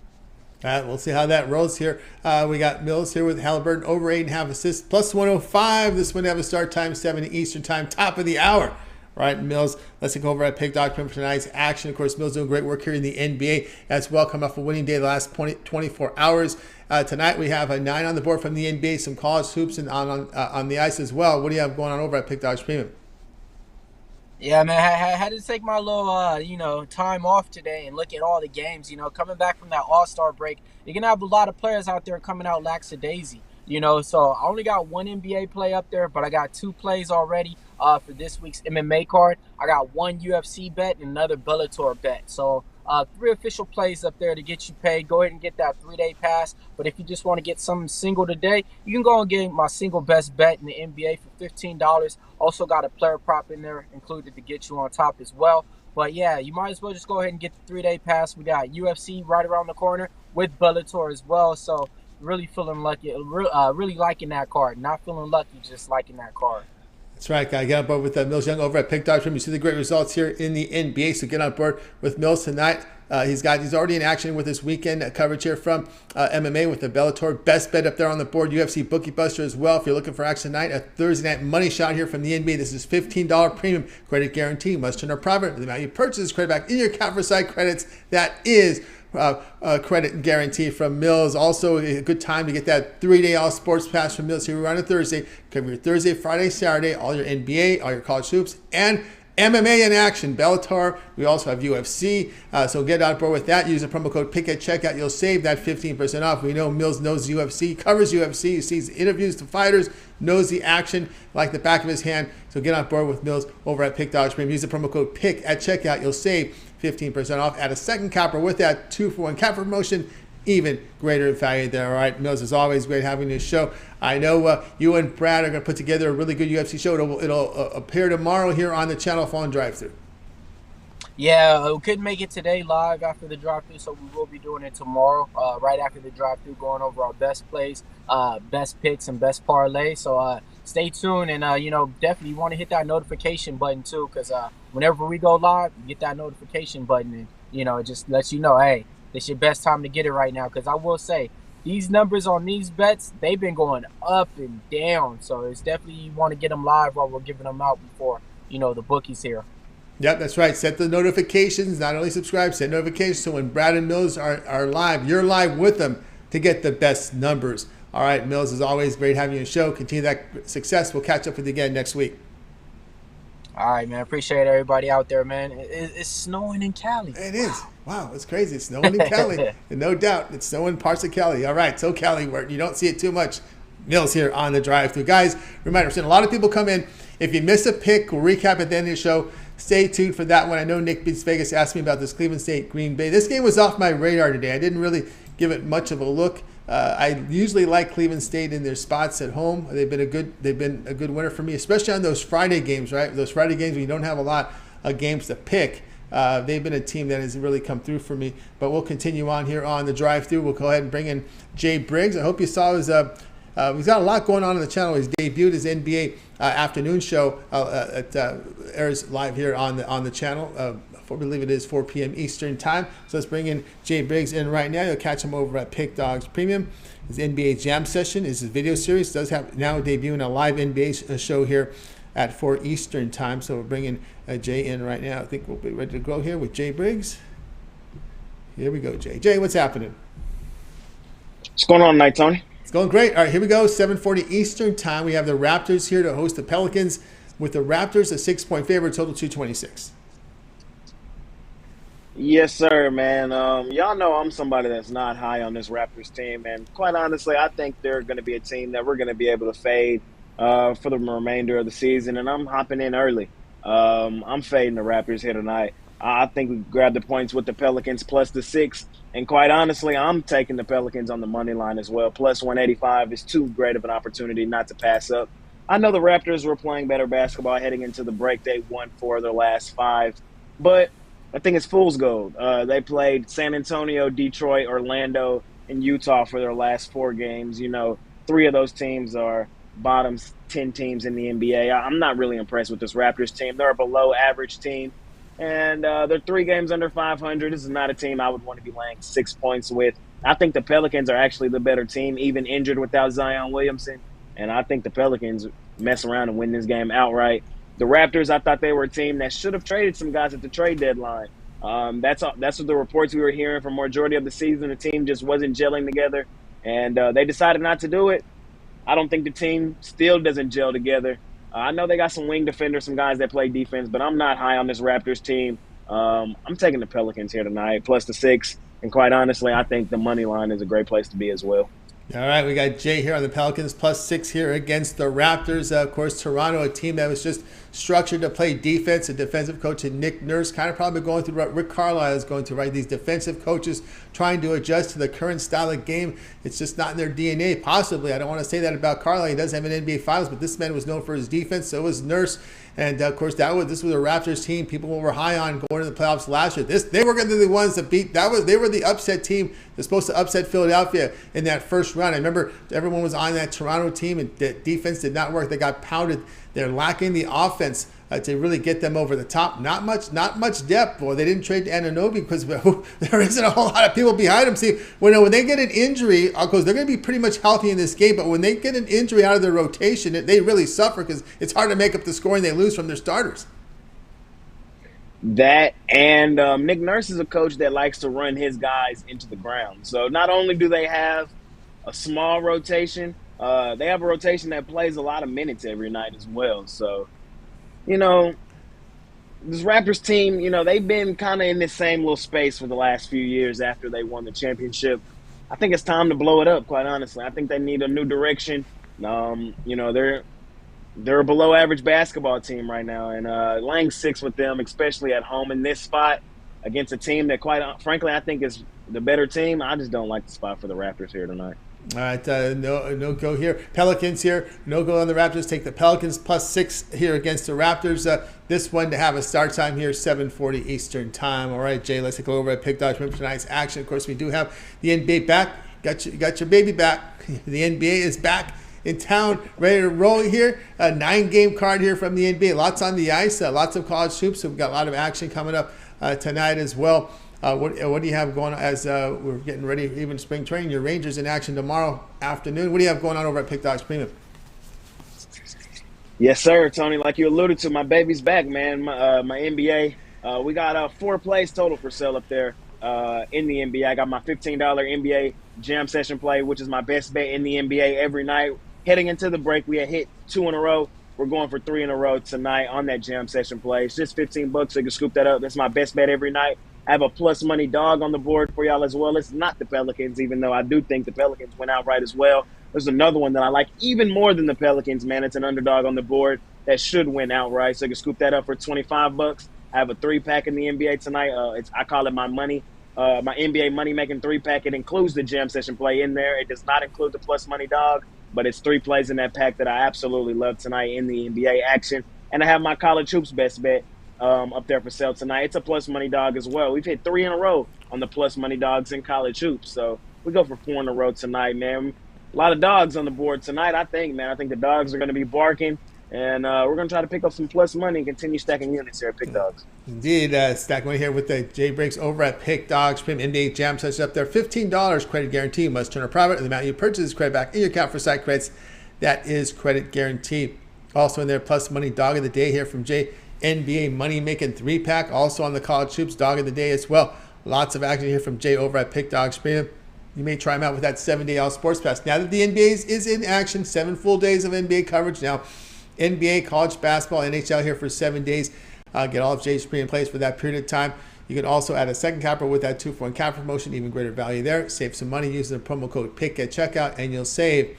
We'll see how that rolls here. We got Millz here with Halliburton over 8.5 assists plus 105. This one have a start time 7 Eastern time, top of the hour. Right, Millz, let's go over at Pick Dog for tonight's action. Of course, Millz doing great work here in the NBA as well, coming off a winning day the last 24 hours. Tonight we have a 9 on the board from the NBA, some college hoops and on the ice as well. What do you have going on over at Pick Dog's Premium? Yeah, man, I had to take my little, time off today and look at all the games. Coming back from that All-Star break, you're going to have a lot of players out there coming out lackadaisy. So I only got one NBA play up there, but I got 2 plays already for this week's MMA card. I got 1 UFC bet and another Bellator bet. So 3 official plays up there to get you paid. Go ahead and get that 3-day pass. But if you just want to get something single today, you can go and get my single best bet in the NBA for $15. Also got a player prop in there included to get you on top as well. But yeah, you might as well just go ahead and get the 3-day pass. We got UFC right around the corner with Bellator as well. So really feeling lucky, really liking that card. Not feeling lucky, just liking that card. That's right, guy. Get on board with Millz Young over at Pick Dog. You see the great results here in the NBA, so get on board with Millz tonight. He's already in action with this weekend coverage here from MMA with the Bellator. Best bet up there on the board, UFC Bookie Buster as well. If you're looking for action tonight, a Thursday night money shot here from the NBA. This is $15 premium credit guarantee. Must turn or private. The amount you purchase is credit back in your account for side credits. That is credit guarantee from Millz. Also, a good time to get that 3-day all sports pass from Millz here on a Thursday. Cover your Thursday, Friday, Saturday, all your NBA, all your college hoops, and MMA in action. Bellator. We also have UFC. So get on board with that. Use the promo code PICK at checkout. You'll save that 15% off. We know Millz knows UFC, covers UFC, he sees interviews to fighters, knows the action like the back of his hand. So get on board with Millz over at Pick Dog Premium. Use the promo code PICK at checkout. You'll save 15% off. Add a second capper with that 2-for-1 capper promotion. Even greater value there. All right, Millz, as always, great having this show. I know you and Brad are going to put together a really good UFC show. It'll appear tomorrow here on the channel on Drive-Thru. Yeah, we couldn't make it today live after the drive-thru, so we will be doing it tomorrow, right after the drive-thru, going over our best plays, best picks, and best parlay. So stay tuned, and definitely you want to hit that notification button too, because whenever we go live, you get that notification button, and it just lets you know, hey, it's your best time to get it right now. Because I will say, these numbers on these bets, they've been going up and down. So it's definitely, you want to get them live while we're giving them out before, the bookies here. Yep, that's right. Set the notifications. Not only subscribe, set notifications. So when Brad and Millz are live, you're live with them to get the best numbers. All right, Millz, as always, great having you on the show. Continue that success. We'll catch up with you again next week. All right, man. Appreciate everybody out there, man. It's snowing in Cali. It is. Wow, it's crazy. It's snowing in Cali. And no doubt, it's snowing in parts of Cali. All right, so Cali, where you don't see it too much. Millz here on the Drive-Thru. Guys, reminder, we're seeing a lot of people come in. If you miss a pick, we'll recap at the end of the show. Stay tuned for that one. I know Nick Beats Vegas asked me about this Cleveland State Green Bay. This game was off my radar today. I didn't really give it much of a look. I usually like Cleveland State in their spots at home. They've been a good winner for me, especially on those Friday games, right? Those Friday games when you don't have a lot of games to pick. They've been a team that has really come through for me. But we'll continue on here on the Drive-Thru. We'll go ahead and bring in Jay Briggs. I hope you saw his we've got a lot going on the channel. He's debuted his NBA afternoon show. It airs live here on the channel. I believe it is 4 p.m. Eastern time. So let's bring in Jay Briggs in right now. You'll catch him over at Pick Dogs Premium. His NBA Jam Session is his video series. Does have now debuting a live NBA show here at 4 Eastern time. So we're bringing Jay in right now. I think we'll be ready to go here with Jay Briggs. Here we go, Jay. Jay, what's happening? What's going on tonight, Tony? It's going great. All right, here we go. 7:40 Eastern time. We have the Raptors here to host the Pelicans. With the Raptors, a 6-point favorite, total 226. Yes, sir, man. Y'all know I'm somebody that's not high on this Raptors team, and quite honestly, I think they're going to be a team that we're going to be able to fade for the remainder of the season, and I'm hopping in early. I'm fading the Raptors here tonight. I think we grabbed the points with the Pelicans plus the 6, and quite honestly, I'm taking the Pelicans on the money line as well. Plus 185 is too great of an opportunity not to pass up. I know the Raptors were playing better basketball heading into the break. They won 4 of their last 5, but I think it's fool's gold. They played San Antonio, Detroit, Orlando, and Utah for their last 4 games. You know, 3 of those teams are bottom 10 teams in the NBA. I'm not really impressed with this Raptors team. They're a below average team, and they're 3 games under 500. This is not a team I would want to be laying 6 points with. I think the Pelicans are actually the better team, even injured without Zion Williamson. And I think the Pelicans mess around and win this game outright. The Raptors, I thought they were a team that should have traded some guys at the trade deadline. That's what the reports we were hearing for majority of the season. The team just wasn't gelling together, and they decided not to do it. I don't think the team still doesn't gel together. I know they got some wing defenders, some guys that play defense, but I'm not high on this Raptors team. I'm taking the Pelicans here tonight, plus the 6. And quite honestly, I think the money line is a great place to be as well. All right, we got Jay here on the Pelicans, plus 6 here against the Raptors. Of course, Toronto, a team that was just structured to play defense. A defensive coach, Nick Nurse, kind of probably going through what Rick Carlisle is going through, right? These defensive coaches trying to adjust to the current style of game. It's just not in their DNA, possibly. I don't want to say that about Carlisle. He does have an NBA Finals, but this man was known for his defense. So was Nurse. And, of course, this was a Raptors team people were high on going to the playoffs last year. They were going to be the ones that beat. They were the upset team that's supposed to upset Philadelphia in that first round. I remember everyone was on that Toronto team, and the defense did not work. They got pounded. They're lacking the offense to really get them over the top. Not much depth. Boy, they didn't trade Anunoby because there isn't a whole lot of people behind them. See, when they get an injury, because they're going to be pretty much healthy in this game, but when they get an injury out of their rotation, they really suffer because it's hard to make up the scoring they lose from their starters. That and Nick Nurse is a coach that likes to run his guys into the ground. So not only do they have a small rotation, they have a rotation that plays a lot of minutes every night as well. So, you know, this Raptors team, you know, they've been kind of in this same little space for the last few years after they won the championship. I think it's time to blow it up, quite honestly. I think they need a new direction. You know, they're a below average basketball team right now, and laying 6 with them, especially at home in this spot against a team that, quite frankly, I think is the better team. I just don't like the spot for the Raptors here tonight. All right, no go here. Pelicans here, no go on the Raptors. Take the Pelicans plus 6 here against the Raptors. This one to have a start time here, 7:40 Eastern time. All right, Jay, let's take a look over at Pick Dogs for tonight's action. Of course, we do have the NBA back. Got your baby back. The NBA is back in town, ready to roll here. A 9-game card here from the NBA. Lots on the ice, lots of college hoops. So we've got a lot of action coming up tonight as well. What do you have going on as we're getting ready, even spring training? Your Rangers in action tomorrow afternoon. What do you have going on over at Pick Dogs Premium? Yes, sir, Tony. Like you alluded to, my baby's back, man. My NBA. We got 4 plays total for sale up there in the NBA. I got my $15 NBA jam session play, which is my best bet in the NBA every night. Heading into the break, we had hit 2 in a row. We're going for 3 in a row tonight on that jam session play. It's just $15, so you can scoop that up. That's my best bet every night. I have a plus money dog on the board for y'all as well. It's not the Pelicans, even though I do think the Pelicans went outright as well. There's another one that I like even more than the Pelicans, man. It's an underdog on the board that should win outright, so you can scoop that up for $25. I have a 3-pack in the NBA tonight. I call it my NBA money-making 3-pack. It includes the jam session play in there. It does not include the plus money dog, but it's 3 plays in that pack that I absolutely love tonight in the NBA action. And I have my college hoops best bet up there for sale tonight. It's a plus money dog as well. We've hit 3 in a row on the plus money dogs in college hoops. So we go for 4 in a row tonight, man. A lot of dogs on the board tonight, I think, man. I think the dogs are going to be barking. And we're going to try to pick up some plus money and continue stacking units here at Pick Dogs. Indeed. Stack money here with the Jay Briggs over at Pick Dogs. Premium NBA Jam session up there. $15 credit guarantee. Must turn a profit. And the amount you purchase is credit back in your account for site credits. That is credit guaranteed. Also in there, plus money dog of the day here from Jay. NBA money making 3-pack. Also on the college hoops dog of the day as well. Lots of action here from Jay over at Pick Dogs Premium. You may try them out with that 7-day all sports pass. Now that the NBA is in action, 7 full days of NBA coverage now. NBA, college basketball, NHL here for 7 days. Get all of Jay's premium plays for that period of time. You can also add a second capper with that 2-for-1 cap promotion, even greater value there. Save some money using the promo code PICK at checkout, and you'll save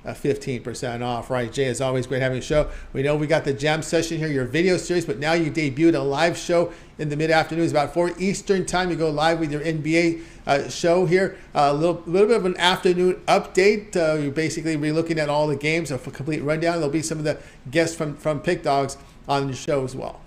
15% off. Right, Jay, as always, great having a show. We know we got the jam session here, your video series, but now you debuted a live show in the mid-afternoons, about 4 Eastern time. You go live with your NBA show here. A little bit of an afternoon update. You're basically re-looking at all the games, a complete rundown. There'll be some of the guests from Pick Dogs on the show as well.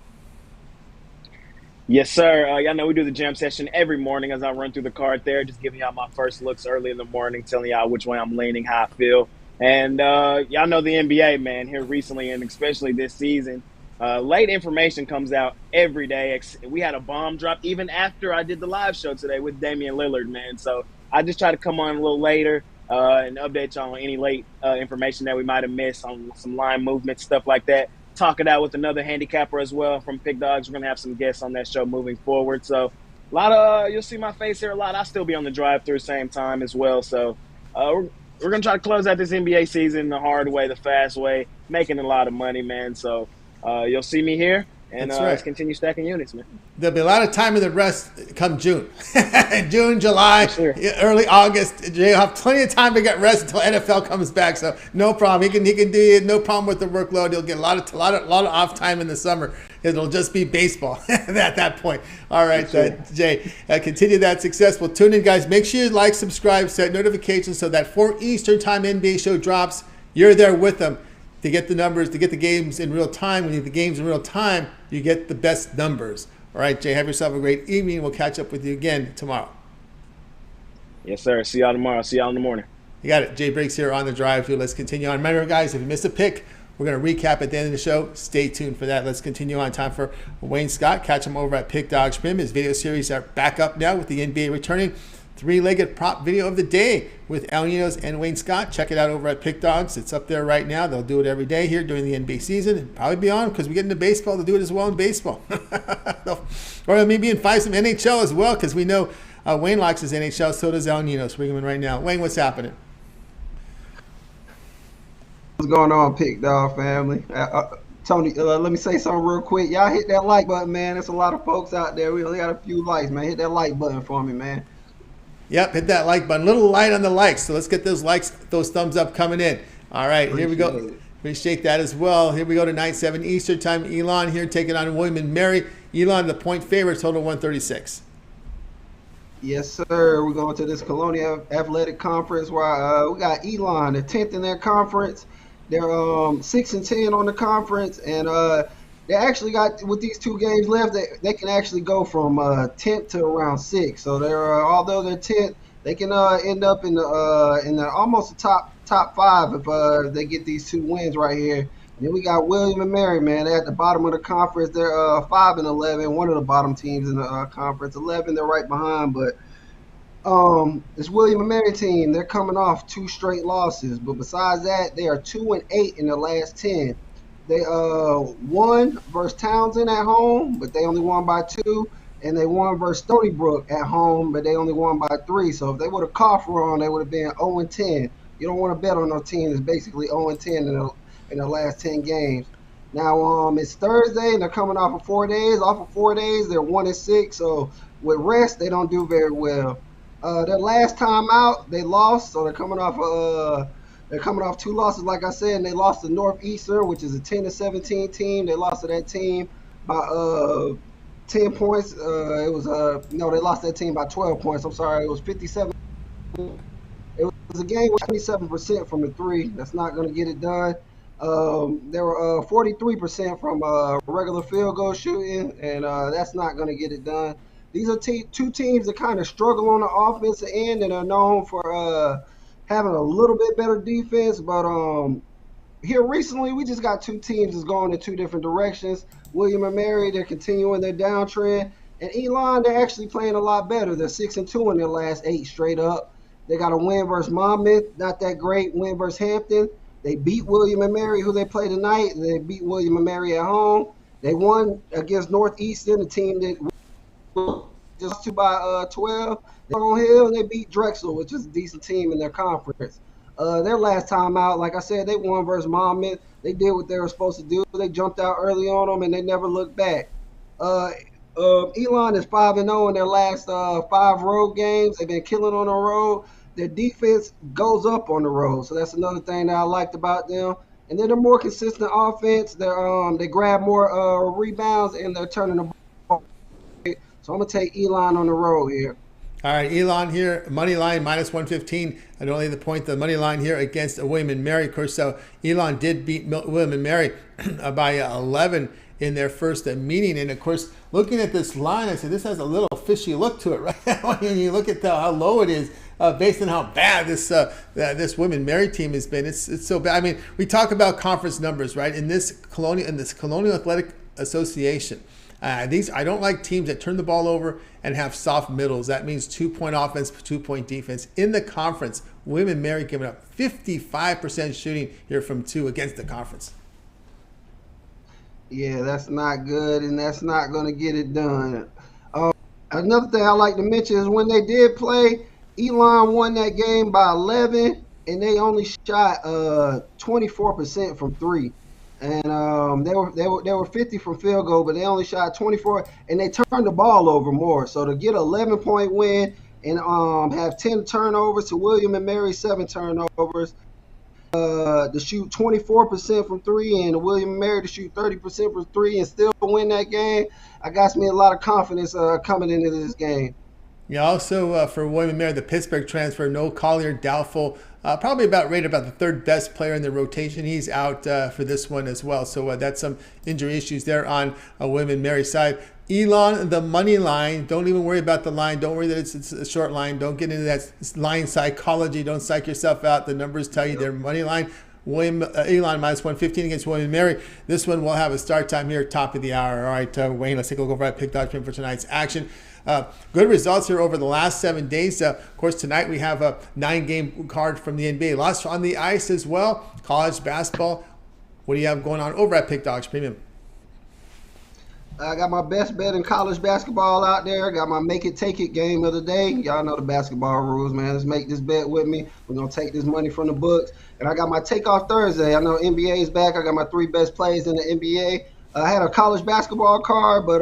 Yes, sir. Y'all know we do the jam session every morning as I run through the card there, just giving y'all my first looks early in the morning, telling y'all which way I'm leaning, how I feel. And y'all know the NBA, man, here recently and especially this season. Late information comes out every day. We had a bomb drop even after I did the live show today with Damian Lillard, man. So I just try to come on a little later and update y'all on any late information that we might have missed on some line movement, stuff like that. Talk it out with another handicapper as well from Pick Dogs. We're going to have some guests on that show moving forward. So a lot of you'll see my face here a lot. I'll still be on the drive-through same time as well. So we're going to try to close out this NBA season the hard way, the fast way, making a lot of money, man. So you'll see me here, and let's continue stacking units, man. There'll be a lot of time in the rest come June. June, July, sure. Early August. Jay will have plenty of time to get rest until NFL comes back. So no problem. He can do it. No problem with the workload. He'll get a lot of off time in the summer. It'll just be baseball at that point. All right, Jay, continue that success. Well, tune in, guys. Make sure you like, subscribe, set notifications so that 4 Eastern time NBA show drops, you're there with them. To get the numbers, to get the games in real time. When you get the games in real time, you get the best numbers. All right, Jay, have yourself a great evening. We'll catch up with you again tomorrow. Yes, sir. See y'all tomorrow. See y'all in the morning. You got it. Jay Briggs here on the drive through. Let's continue on. Remember, guys, if you missed a pick, we're going to recap at the end of the show. Stay tuned for that. Let's continue on. Time for Wayne Scott. Catch him over at Pick Dogs Premium. His video series are back up now with the NBA returning. 3-legged prop video of the day with Ninos and Wayne Scott. Check it out over at Pick Dogs. It's up there right now. They'll do it every day here during the NBA season and probably beyond because we get into baseball. They'll do it as well in baseball. Or maybe invite some NHL as well because we know Wayne likes his NHL. So does Ninos. Bring him in right now. Wayne, what's happening? What's going on, Pick Dog family? Tony, let me say something real quick. Y'all hit that like button, man. There's a lot of folks out there. We only got a few likes, man. Hit that like button for me, man. Yep, hit that like button. Little light on the likes. So let's get those likes, those thumbs up coming in. All right, here we go. Appreciate that as well. Here we go tonight, 7 Eastern time. Elon here taking on William and Mary. Elon, the point favorite, total 136. Yes, sir. We're going to this Colonial Athletic Conference where we got Elon, the 10th in their conference. They're 6-10 on the conference, and they actually got, with these 2 games left, they can actually go from 10th to around 6th. So they're although they're 10th, they can end up in the almost the top 5 if they get these 2 wins right here. And then we got William and Mary, man. They're at the bottom of the conference. They're 5-11, one of the bottom teams in the conference. 11, they're right behind, but this William and Mary team, they're coming off 2 straight losses. But besides that, they are 2-8 in their last 10. They won versus Townsend at home, but they only won by 2. And they won versus Stony Brook at home, but they only won by 3. So if they would have caught wrong, they would have been 0-10. You don't want to bet on no team that's basically 0-10 in the last 10 games. Now it's Thursday, and they're coming off of 4 days. Off of 4 days, they're 1-6. So with rest, they don't do very well. Their last time out, they lost. So they're coming off 2 losses, like I said, and they lost to Northeastern, which is a 10-17 team. They lost to that team by 10 points. They lost that team by 12 points. I'm sorry, it was 57. It was a game with 27% from the 3. That's not going to get it done. There were 43% from regular field goal shooting, and that's not going to get it done. These are 2 teams that kind of struggle on the offensive end and are known for having a little bit better defense, but here recently we just got 2 teams that's going in 2 different directions. William and Mary, they're continuing their downtrend, and Elon, they're actually playing a lot better. They're 6-2 in their last 8 straight up. They got a win versus Monmouth, not that great. Win versus Hampton, They beat William and Mary, who they play tonight. They beat William and Mary at home. They won against Northeastern, the team that just to by 12. On Hill, they beat Drexel, which is a decent team in their conference. Their last time out, like I said, they won versus Monmouth. They did what they were supposed to do. They jumped out early on them, and they never looked back. Elon is 5-0 in their last 5 road games. They've been killing on the road. Their defense goes up on the road, so that's another thing that I liked about them. And then they're more consistent offense. They grab more rebounds, and they're turning the ball. So I'm going to take Elon on the road here. All right, Elon here, money line minus 115. I don't leave the point, the money line here against William and Mary. Of course, Elon did beat William and Mary by 11 in their first meeting. And of course, looking at this line, I said, this has a little fishy look to it, right? When you look at how low it is, based on how bad this Women Mary team has been. It's so bad. I mean, we talk about conference numbers, right? In this Colonial Athletic Association, I don't like teams that turn the ball over and have soft middles. That means 2-point offense, 2-point defense. In the conference, Women Mary giving up 55% shooting here from 2 against the conference. Yeah, that's not good, and that's not going to get it done. Another thing I like to mention is when they did play, Elon won that game by 11, and they only shot 24% from 3. And they were 50 from field goal, but they only shot 24, and they turned the ball over more. So to get an 11-point win and have 10 turnovers to William and Mary 7 turnovers, to shoot 24% from 3, and William and Mary to shoot 30% from 3 and still win that game, I got me a lot of confidence coming into this game. Yeah, also for William and Mary, the Pittsburgh transfer, Noel Collier, doubtful. Probably rated about the 3rd best player in the rotation. He's out for this one as well. So that's some injury issues there on William and Mary's side. Elon, the money line. Don't even worry about the line. Don't worry that it's a short line. Don't get into that line psychology. Don't psych yourself out. The numbers tell you their money line. Elon minus 115 against William and Mary. This one will have a start time here, top of the hour. All right, Wayne, let's take a look over at Pick Dog for tonight's action. Good results here over the last 7 days. Of course, tonight we have a 9-game card from the NBA. Lots on the ice as well. College basketball. What do you have going on over at Pick Dogs Premium? I got my best bet in college basketball out there. Got my make it, take it game of the day. Y'all know the basketball rules, man. Let's make this bet with me. We're going to take this money from the books. And I got my takeoff Thursday. I know NBA is back. I got my 3 best plays in the NBA. I had a college basketball card, but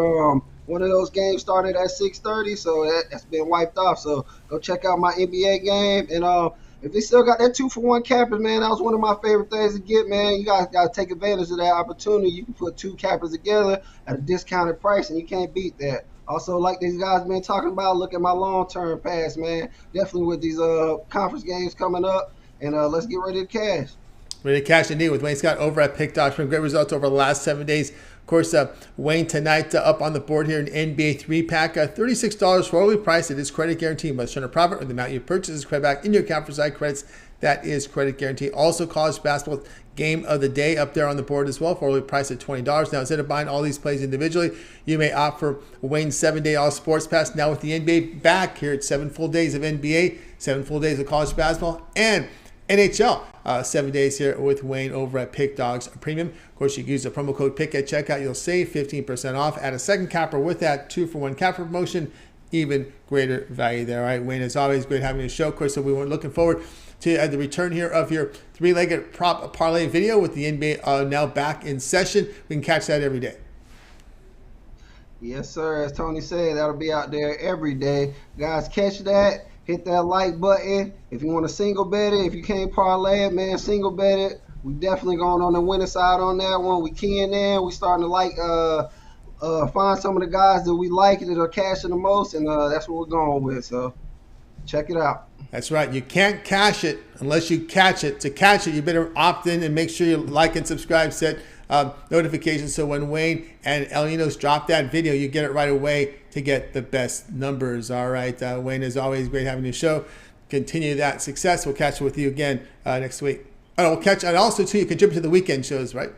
one of those games started at 6:30, so that's been wiped off. So go check out my NBA game. And if they still got that 2-for-1 cappers, man, that was one of my favorite things to get, man. You guys got to take advantage of that opportunity. You can put 2 cappers together at a discounted price, and you can't beat that. Also, like these guys been talking about, look at my long-term pass, man. Definitely with these conference games coming up, and let's get ready to cash. Ready to cash indeed with Wayne Scott over at Pick Dogs. Great results over the last 7 days. Of course, Wayne tonight up on the board here, an NBA 3-pack, $36 for early price. It is credit guaranteed. Must turn a profit or the amount you purchase is credit back in your account for side credits. That is credit guaranteed. Also, college basketball game of the day up there on the board as well for early price at $20. Now, instead of buying all these plays individually, you may opt for Wayne's 7-day all sports pass. Now with the NBA back here, it's 7 full days of NBA, 7 full days of college basketball, and NHL. 7 days here with Wayne over at Pick Dogs Premium. Of course, you can use the promo code PICK at checkout. You'll save 15% off. Add a second capper with that 2-for-1 capper promotion. Even greater value there. All right, Wayne, it's always great having you show. Of course, so we were looking forward to the return here of your 3-legged prop parlay video with the NBA now back in session. We can catch that every day. Yes, sir. As Tony said, that'll be out there every day. Guys, catch that. Hit that like button. If you want to single bet it, if you can't parlay it, man, single bet it. We definitely going on the winning side on that one. We keying in. We starting to find some of the guys that we like that are cashing the most, and that's what we're going with. So check it out. That's right. You can't cash it unless you catch it. To catch it, you better opt in and make sure you like and subscribe. Set notifications so when Wayne and Ninos drop that video, you get it right away to get the best numbers. All right, Wayne, as always, great having you show. Continue that success. We'll catch up with you again next week. And we'll catch, and also too, you contribute to the weekend shows, right?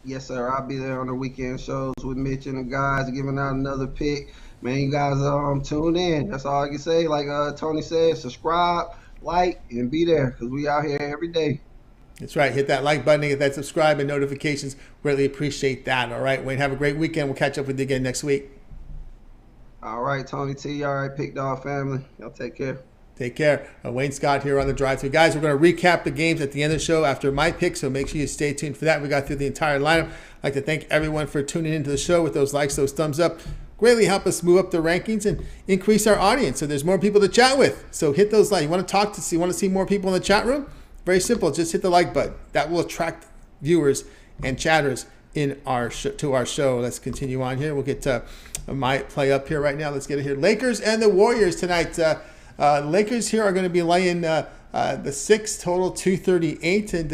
Yes, sir. I'll be there on the weekend shows with Mitch and the guys, giving out another pick. Man, you guys tune in. That's all I can say. Like Tony said, subscribe, like, and be there because we out here every day. That's right. Hit that like button, hit that subscribe and notifications. Greatly appreciate that. All right, Wayne, have a great weekend. We'll catch up with you again next week. All right, Tony T. All right, Pick Dog family. Y'all take care. Take care. Wayne Scott here on the Drive Thru. Guys, we're going to recap the games at the end of the show after my pick, so make sure you stay tuned for that. We got through the entire lineup. I'd like to thank everyone for tuning into the show with those likes, those thumbs up. Greatly help us move up the rankings and increase our audience so there's more people to chat with. So hit those likes. You want to see more people in the chat room? Very simple. Just hit the like button. That will attract viewers and chatters in to our show. Let's continue on here. We'll get my play up here right now. Let's get it here. Lakers and the Warriors tonight. Lakers here are going to be laying the 6 total, 238. And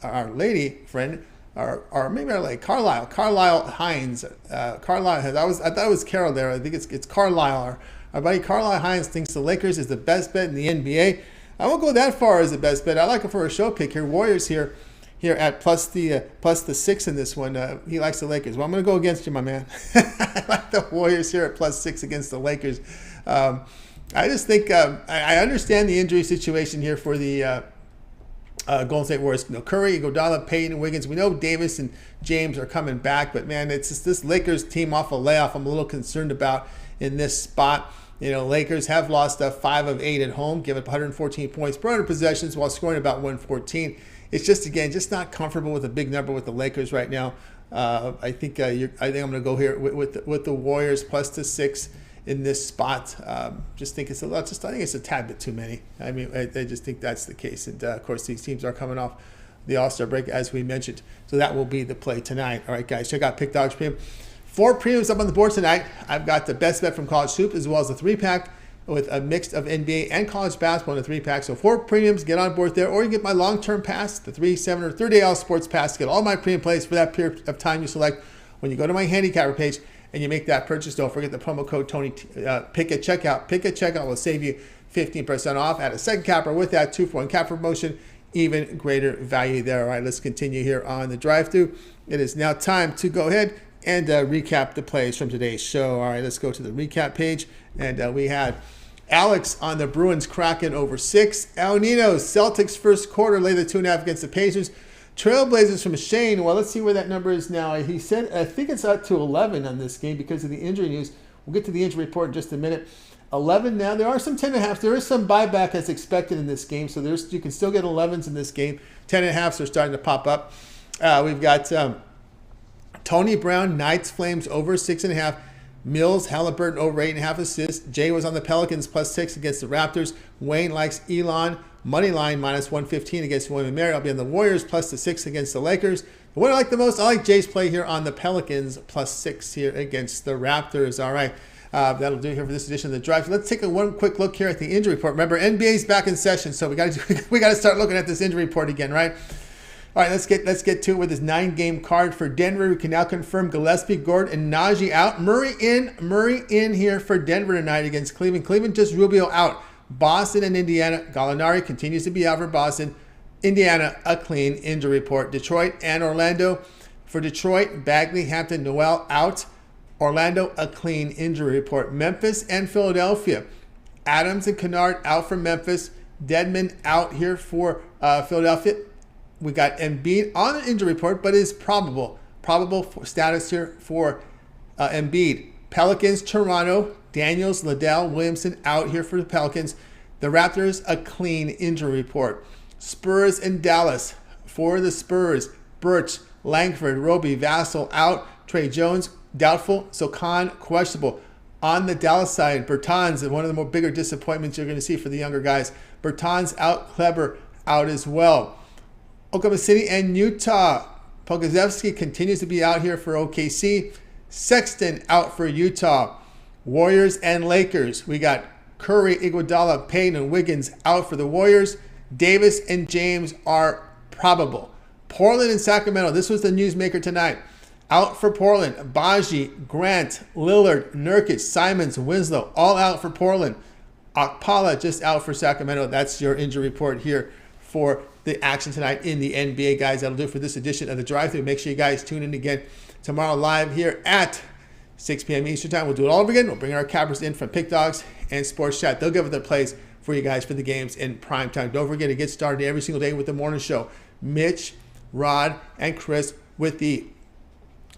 our lady friend, or maybe our lady, Carlisle Hines. I thought it was Carol there. I think it's Carlisle. Our buddy Carlisle Hines thinks the Lakers is the best bet in the NBA. I won't go that far as the best bet. I like it for a show pick here. Warriors here at plus the 6 in this one. He likes the Lakers. Well, I'm going to go against you, my man. I like the Warriors here at plus 6 against the Lakers. I just think I understand the injury situation here for the Golden State Warriors. Curry, Iguodala, Payton, Wiggins. We know Davis and James are coming back, but man, it's just this Lakers team off a layoff I'm a little concerned about in this spot. Lakers have lost 5 of 8 at home, giving up 114 points per 100 possessions while scoring about 114. It's just not comfortable with a big number with the Lakers right now. I think I'm going to go here with the Warriors plus the 6 in this spot. I think it's a tad bit too many. I mean, I just think that's the case. And of course, these teams are coming off the All-Star break, as we mentioned. So that will be the play tonight. All right, guys, check out Pick Dogs Premium. 4 premiums up on the board tonight. I've got the best bet from College Hoop as well as the 3-pack with a mix of NBA and college basketball in a 3-pack. So 4 premiums, get on board there. Or you can get my long-term pass, the 3, 7, or 30-day all sports pass to get all my premium plays for that period of time you select when you go to my handicapper page and you make that purchase. Don't forget the promo code Tony Pick at checkout. Pick at checkout will save you 15% off. Add a second capper with that 2-for-1 cap promotion. Even greater value there. All right, let's continue here on the drive-thru. It is now time to go ahead and recap the plays from today's show. All right, let's go to the recap page. And we had Alex on the Bruins Kraken over 6. Ninos, Celtics first quarter lay the 2.5 against the Pacers. Trailblazers from Shane. Well, let's see where that number is now. He said, I think it's up to 11 on this game because of the injury news. We'll get to the injury report in just a minute. 11 now. There are some 10.5. There is some buyback as expected in this game, so you can still get 11s in this game. 10.5s are starting to pop up. We've got Tony Brown, Knights Flames over 6.5. Millz, Halliburton over 8.5 assists. Jay was on the Pelicans plus 6 against the Raptors. Wayne likes Elon. Money line minus 115 against William & Mary. I'll be on the Warriors plus the 6 against the Lakers. The one I like the most, I like Jay's play here on the Pelicans plus 6 here against the Raptors. All right. That'll do it here for this edition of the Drive. Let's take one quick look here at the injury report. Remember, NBA's back in session, so we got to start looking at this injury report again, right? All right, let's get to it with this 9-game card for Denver. We can now confirm Gillespie, Gordon, and Najee out. Murray in here for Denver tonight against Cleveland. Cleveland just Rubio out. Boston and Indiana. Gallinari continues to be out for Boston. Indiana, a clean injury report. Detroit and Orlando. For Detroit, Bagley, Hampton, Noel out. Orlando, a clean injury report. Memphis and Philadelphia. Adams and Kennard out for Memphis. Dedmon out here for Philadelphia. We got Embiid on the injury report, but is probable. Probable status here for Embiid. Pelicans, Toronto. Daniels, Liddell, Williamson out here for the Pelicans. The Raptors, a clean injury report. Spurs and Dallas. For the Spurs, Birch, Langford, Roby, Vassell out. Trey Jones, doubtful. Sokan, questionable. On the Dallas side, Bertans, one of the more bigger disappointments you're going to see for the younger guys. Bertans out, Kleber out as well. Oklahoma City and Utah. Pokusevski continues to be out here for OKC. Sexton out for Utah. Warriors and Lakers. We got Curry, Iguodala, Payton, and Wiggins out for the Warriors. Davis and James are probable. Portland and Sacramento. This was the newsmaker tonight. Out for Portland. Baji, Grant, Lillard, Nurkic, Simons, Winslow, all out for Portland. Okpala just out for Sacramento. That's your injury report here for the action tonight in the NBA, guys. That'll do it for this edition of the Drive-Thru. Make sure you guys tune in again tomorrow live here at 6 p.m. Eastern Time. We'll do it all over again. We'll bring our cappers in from Pick Dogs and Sports Chat. They'll give it their plays for you guys for the games in prime time. Don't forget to get started every single day with the morning show. Mitch, Rod, and Chris with the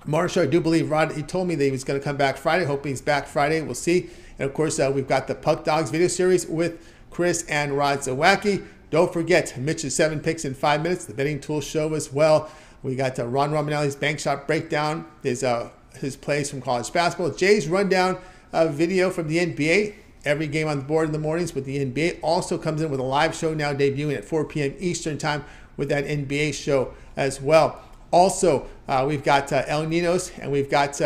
morning show. I do believe Rod, he told me that he was going to come back Friday. Hoping he's back Friday. We'll see. And of course, we've got the Puck Dogs video series with Chris and Rod Zawacki. Don't forget Mitch's 7 picks in 5 minutes, the betting tool show as well. We got Ron Romanelli's bank shot breakdown, his plays from college basketball. Jay's rundown video from the NBA. Every game on the board in the mornings with the NBA. Also comes in with a live show now debuting at 4 p.m. Eastern time with that NBA show as well. Also, we've got El Ninos and we've got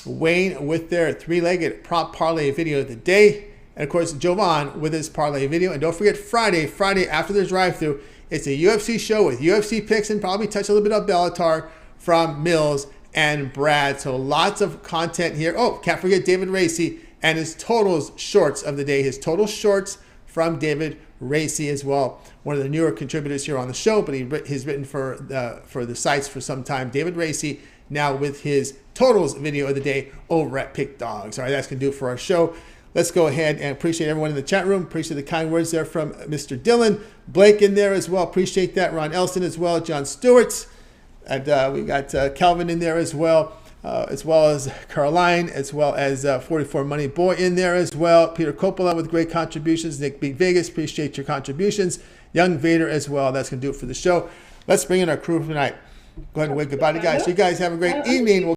Wayne with their 3-legged prop parlay video of the day. And of course, Jovan with his parlay video. And don't forget Friday after the drive-thru, it's a UFC show with UFC picks and probably touch a little bit of Bellator from Millz and Brad. So lots of content here. Oh, can't forget David Racy and his totals shorts of the day. His total shorts from David Racy as well. One of the newer contributors here on the show, but he's written for the sites for some time. David Racy now with his totals video of the day over at Pick Dogs. All right, that's going to do it for our show. Let's go ahead and appreciate everyone in the chat room. Appreciate the kind words there from Mr. Dillon. Blake in there as well. Appreciate that. Ron Elson as well. John Stewart. And we got Calvin in there as well as Caroline, as well as 44 Money Boy in there as well. Peter Coppola with great contributions. Nick Big Vegas, appreciate your contributions. Young Vader as well. That's going to do it for the show. Let's bring in our crew for tonight. Go ahead and wave goodbye to you guys. You guys have a great evening.